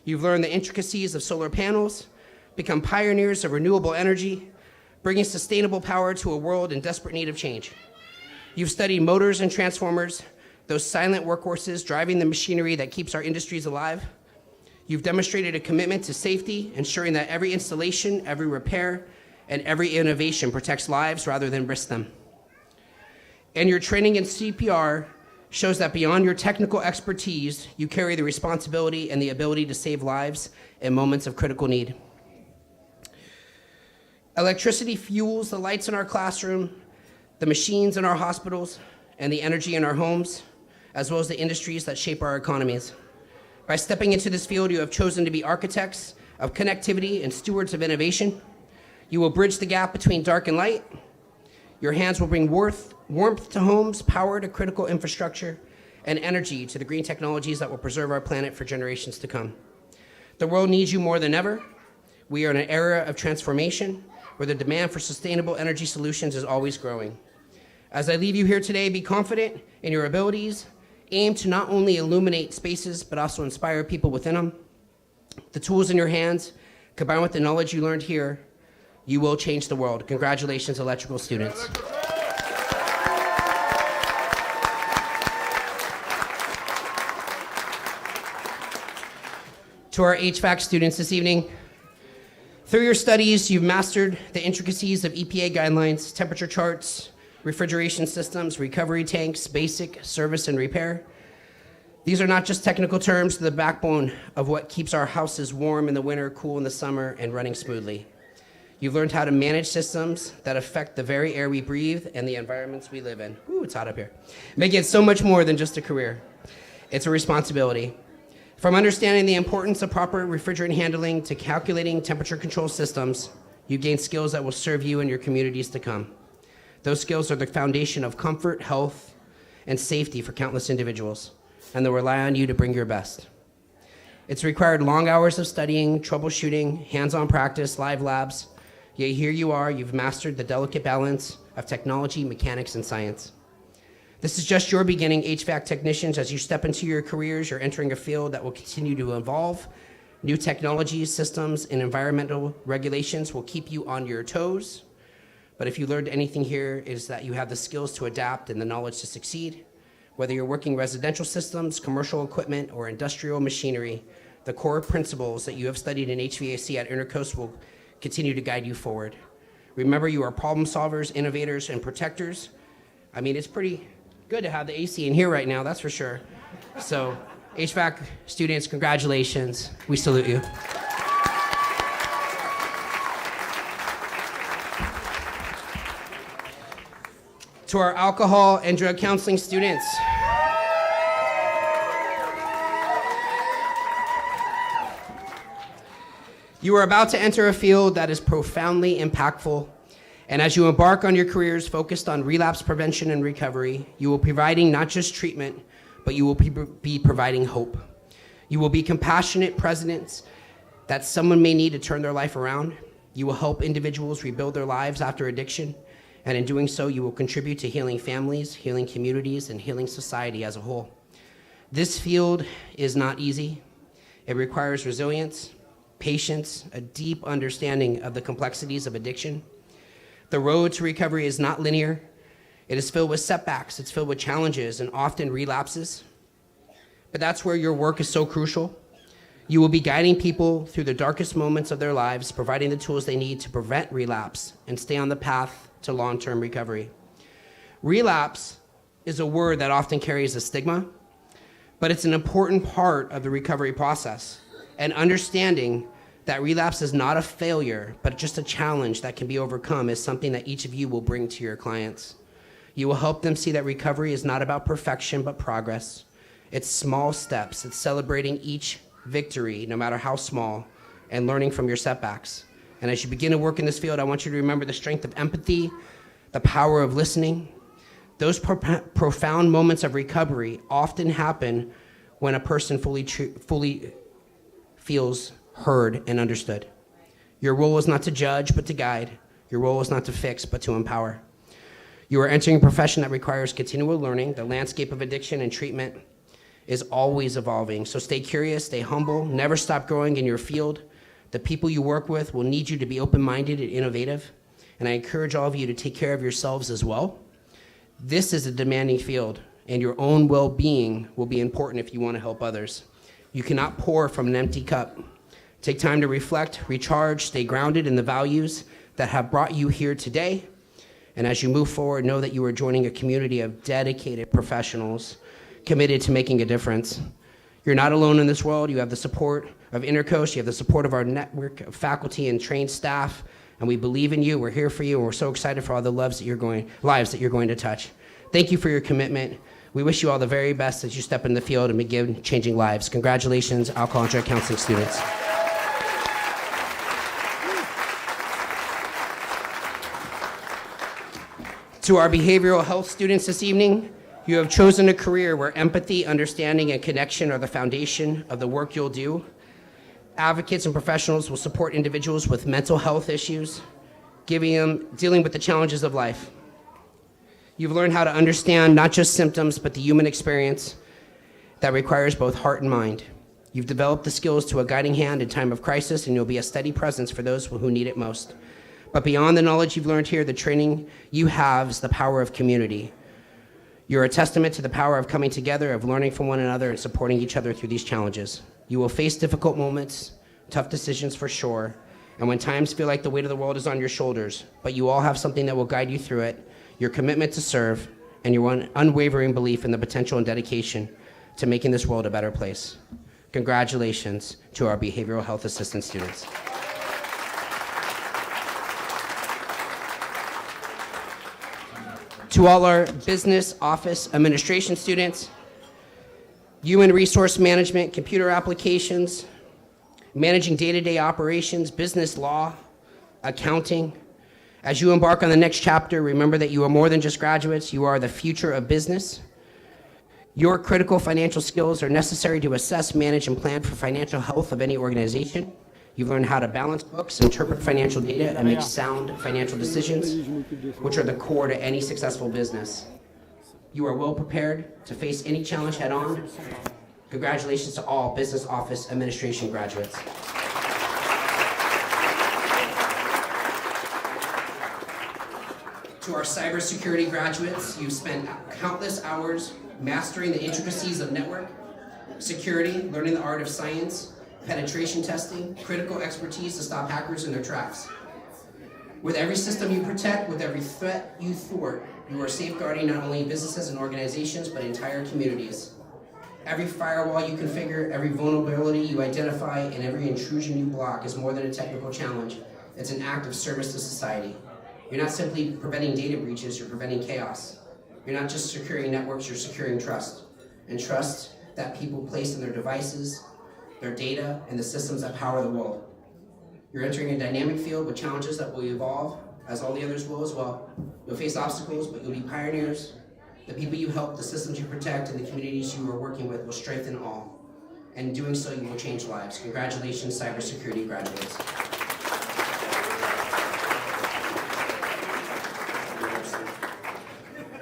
You've learned the intricacies of solar panels, become pioneers of renewable energy, bringing sustainable power to a world in desperate need of change. You've studied motors and transformers, those silent workhorses driving the machinery that keeps our industries alive. You've demonstrated a commitment to safety, ensuring that every installation, every repair, and every innovation protects lives rather than risk them. And your training in CPR shows that beyond your technical expertise, you carry the responsibility and the ability to save lives in moments of critical need. Electricity fuels the lights in our classroom, the machines in our hospitals, and the energy in our homes, as well as the industries that shape our economies. By stepping into this field, you have chosen to be architects of connectivity and stewards of innovation. You will bridge the gap between dark and light. Your hands will bring warmth to homes, power to critical infrastructure, and energy to the green technologies that will preserve our planet for generations to come. The world needs you more than ever. We are in an era of transformation where the demand for sustainable energy solutions is always growing. As I leave you here today, be confident in your abilities. Aim to not only illuminate spaces, but also inspire people within them. The tools in your hands, combined with the knowledge you learned here, you will change the world. Congratulations, electrical students. To our HVAC students this evening, through your studies, you've mastered the intricacies of EPA guidelines, temperature charts, refrigeration systems, recovery tanks, basic service and repair. These are not just technical terms, they're the backbone of what keeps our houses warm in the winter, cool in the summer, and running smoothly. You've learned how to manage systems that affect the very air we breathe and the environments we live in. Ooh, it's hot up here. Making it so much more than just a career. It's a responsibility. From understanding the importance of proper refrigerant handling to calculating temperature control systems, you gain skills that will serve you and your communities to come. Those skills are the foundation of comfort, health, and safety for countless individuals, and they'll rely on you to bring your best. It's required long hours of studying, troubleshooting, hands-on practice, live labs, yet here you are, you've mastered the delicate balance of technology, mechanics, and science. This is just your beginning, HVAC technicians. As you step into your careers, you're entering a field that will continue to evolve. New technologies, systems, and environmental regulations will keep you on your toes. But if you learned anything here, is that you have the skills to adapt and the knowledge to succeed. Whether you're working residential systems, commercial equipment, or industrial machinery, the core principles that you have studied in HVAC at Intercoast will continue to guide you forward. Remember, you are problem solvers, innovators, and protectors. I mean, it's pretty good to have the AC in here right now, that's for sure. So, HVAC students, congratulations. We salute you. To our alcohol and drug counseling students, you are about to enter a field that is profoundly impactful, and as you embark on your careers focused on relapse prevention and recovery, you will be providing not just treatment, but you will be providing hope. You will be compassionate presidents that someone may need to turn their life around. You will help individuals rebuild their lives after addiction, and in doing so, you will contribute to healing families, healing communities, and healing society as a whole. This field is not easy. It requires resilience, patience, a deep understanding of the complexities of addiction. The road to recovery is not linear. It is filled with setbacks, it's filled with challenges, and often relapses. But that's where your work is so crucial. You will be guiding people through the darkest moments of their lives, providing the tools they need to prevent relapse and stay on the path to long-term recovery. Relapse is a word that often carries a stigma, but it's an important part of the recovery process. And understanding that relapse is not a failure, but just a challenge that can be overcome is something that each of you will bring to your clients. You will help them see that recovery is not about perfection, but progress. It's small steps. It's celebrating each victory, no matter how small, and learning from your setbacks. And as you begin to work in this field, I want you to remember the strength of empathy, the power of listening. Those profound moments of recovery often happen when a person fully feels heard and understood. Your role is not to judge, but to guide. Your role is not to fix, but to empower. You are entering a profession that requires continual learning. The landscape of addiction and treatment is always evolving. So stay curious, stay humble, never stop growing in your field. The people you work with will need you to be open-minded and innovative. And I encourage all of you to take care of yourselves as well. This is a demanding field, and your own well-being will be important if you want to help others. You cannot pour from an empty cup. Take time to reflect, recharge, stay grounded in the values that have brought you here today. And as you move forward, know that you are joining a community of dedicated professionals committed to making a difference. You're not alone in this world. You have the support of Intercoast. You have the support of our network of faculty and trained staff. And we believe in you. We're here for you. And we're so excited for all the lives that you're going to touch. Thank you for your commitment. We wish you all the very best as you step in the field and begin changing lives. Congratulations, alcohol and drug counseling students. To our behavioral health students this evening, you have chosen a career where empathy, understanding, and connection are the foundation of the work you'll do. advocates and professionals will support individuals with mental health issues, dealing with the challenges of life. You've learned how to understand not just symptoms, but the human experience that requires both heart and mind. You've developed the skills to a guiding hand in time of crisis, and you'll be a steady presence for those who need it most. But beyond the knowledge you've learned here, the training you have is the power of community. You're a testament to the power of coming together, of learning from one another, and supporting each other through these challenges. You will face difficult moments, tough decisions for sure, and when times feel like the weight of the world is on your shoulders, but you all have something that will guide you through it, your commitment to serve, and your unwavering belief in the potential and dedication to making this world a better place. Congratulations to our behavioral health assistant students. To all our business office administration students, human resource management, computer applications, managing day-to-day operations, business law, accounting. As you embark on the next chapter, remember that you are more than just graduates, you are the future of business. Your critical financial skills are necessary to assess, manage, and plan for financial health of any organization. You've learned how to balance books, interpret financial data, and make sound financial decisions, which are the core to any successful business. You are well prepared to face any challenge head on. Congratulations to all business office administration graduates. To our cybersecurity graduates, you've spent countless hours mastering the intricacies of network security, learning the art of science, penetration testing, critical expertise to stop hackers in their tracks. With every system you protect, with every threat you thwart, you are safeguarding not only businesses and organizations, but entire communities. Every firewall you configure, every vulnerability you identify, and every intrusion you block is more than a technical challenge. It's an act of service to society. You're not simply preventing data breaches, you're preventing chaos. You're not just securing networks, you're securing trust. And trust that people place in their devices, their data, and the systems that power the world. You're entering a dynamic field with challenges that will evolve, as all the others will as well. You'll face obstacles, but you'll be pioneers. The people you help, the systems you protect, and the communities you are working with will strengthen all. And in doing so, you will change lives. Congratulations, cybersecurity graduates.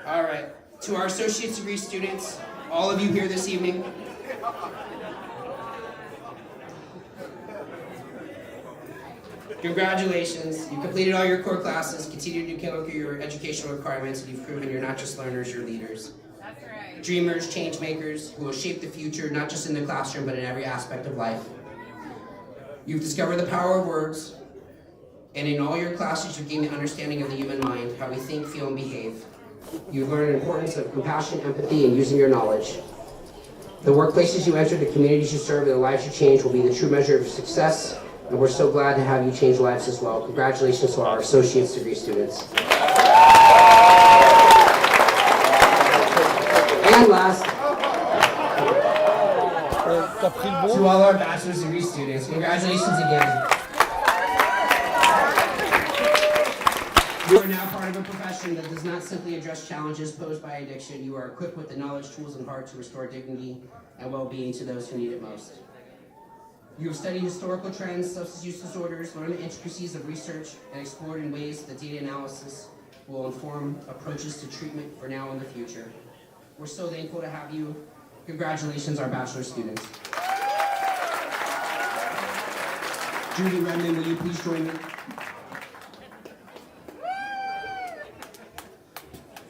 All right, to our associate's degree students, all of you here this evening, congratulations. You completed all your core classes, continued to conquer your educational requirements, and you've proven you're not just learners, you're leaders. That's right. Dreamers, change makers, who will shape the future, not just in the classroom, but in every aspect of life. You've discovered the power of words, and in all your classes, you've gained the understanding of the human mind, how we think, feel, and behave. You've learned the importance of compassion, empathy, and using your knowledge. The workplaces you enter, the communities you serve, and the lives you change will be the true measure of success, and we're so glad to have you change lives as well. Congratulations to our associate's degree students. And last, to all our bachelor's degree students, congratulations again. You are now part of a profession that does not simply address challenges posed by addiction. You are equipped with the knowledge, tools, and heart to restore dignity and well-being to those who need it most. You have studied historical trends, substance use disorders, learned the intricacies of research, and explored in ways that data analysis will inform approaches to treatment for now and the future. We're so thankful to have you. Congratulations, our bachelor students. Judy Redmond, will you please join me?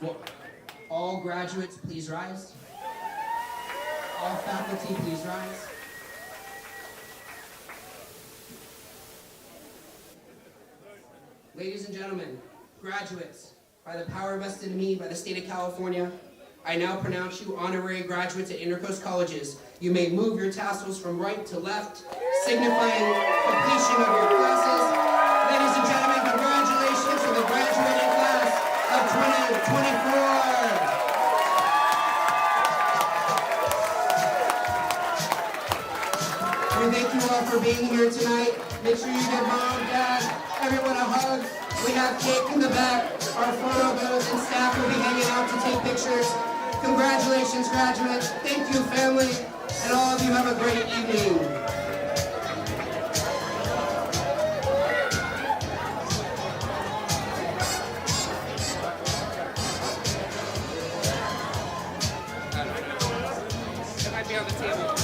Well, all graduates, please rise. All faculty, please rise. Ladies and gentlemen, graduates, by the power vested in me by the state of California, I now pronounce you honorary graduates at Intercoast Colleges. You may move your tassels from right to left, signifying completion of your classes. Ladies and gentlemen, congratulations to the graduating class of 2024. We thank you all for being here tonight. Make sure you give mom, dad, everyone a hug. We have cake in the back. Our photo booth and staff will be hanging out to take pictures. Congratulations, graduates. Thank you, family. And all of you have a great evening. be on the table.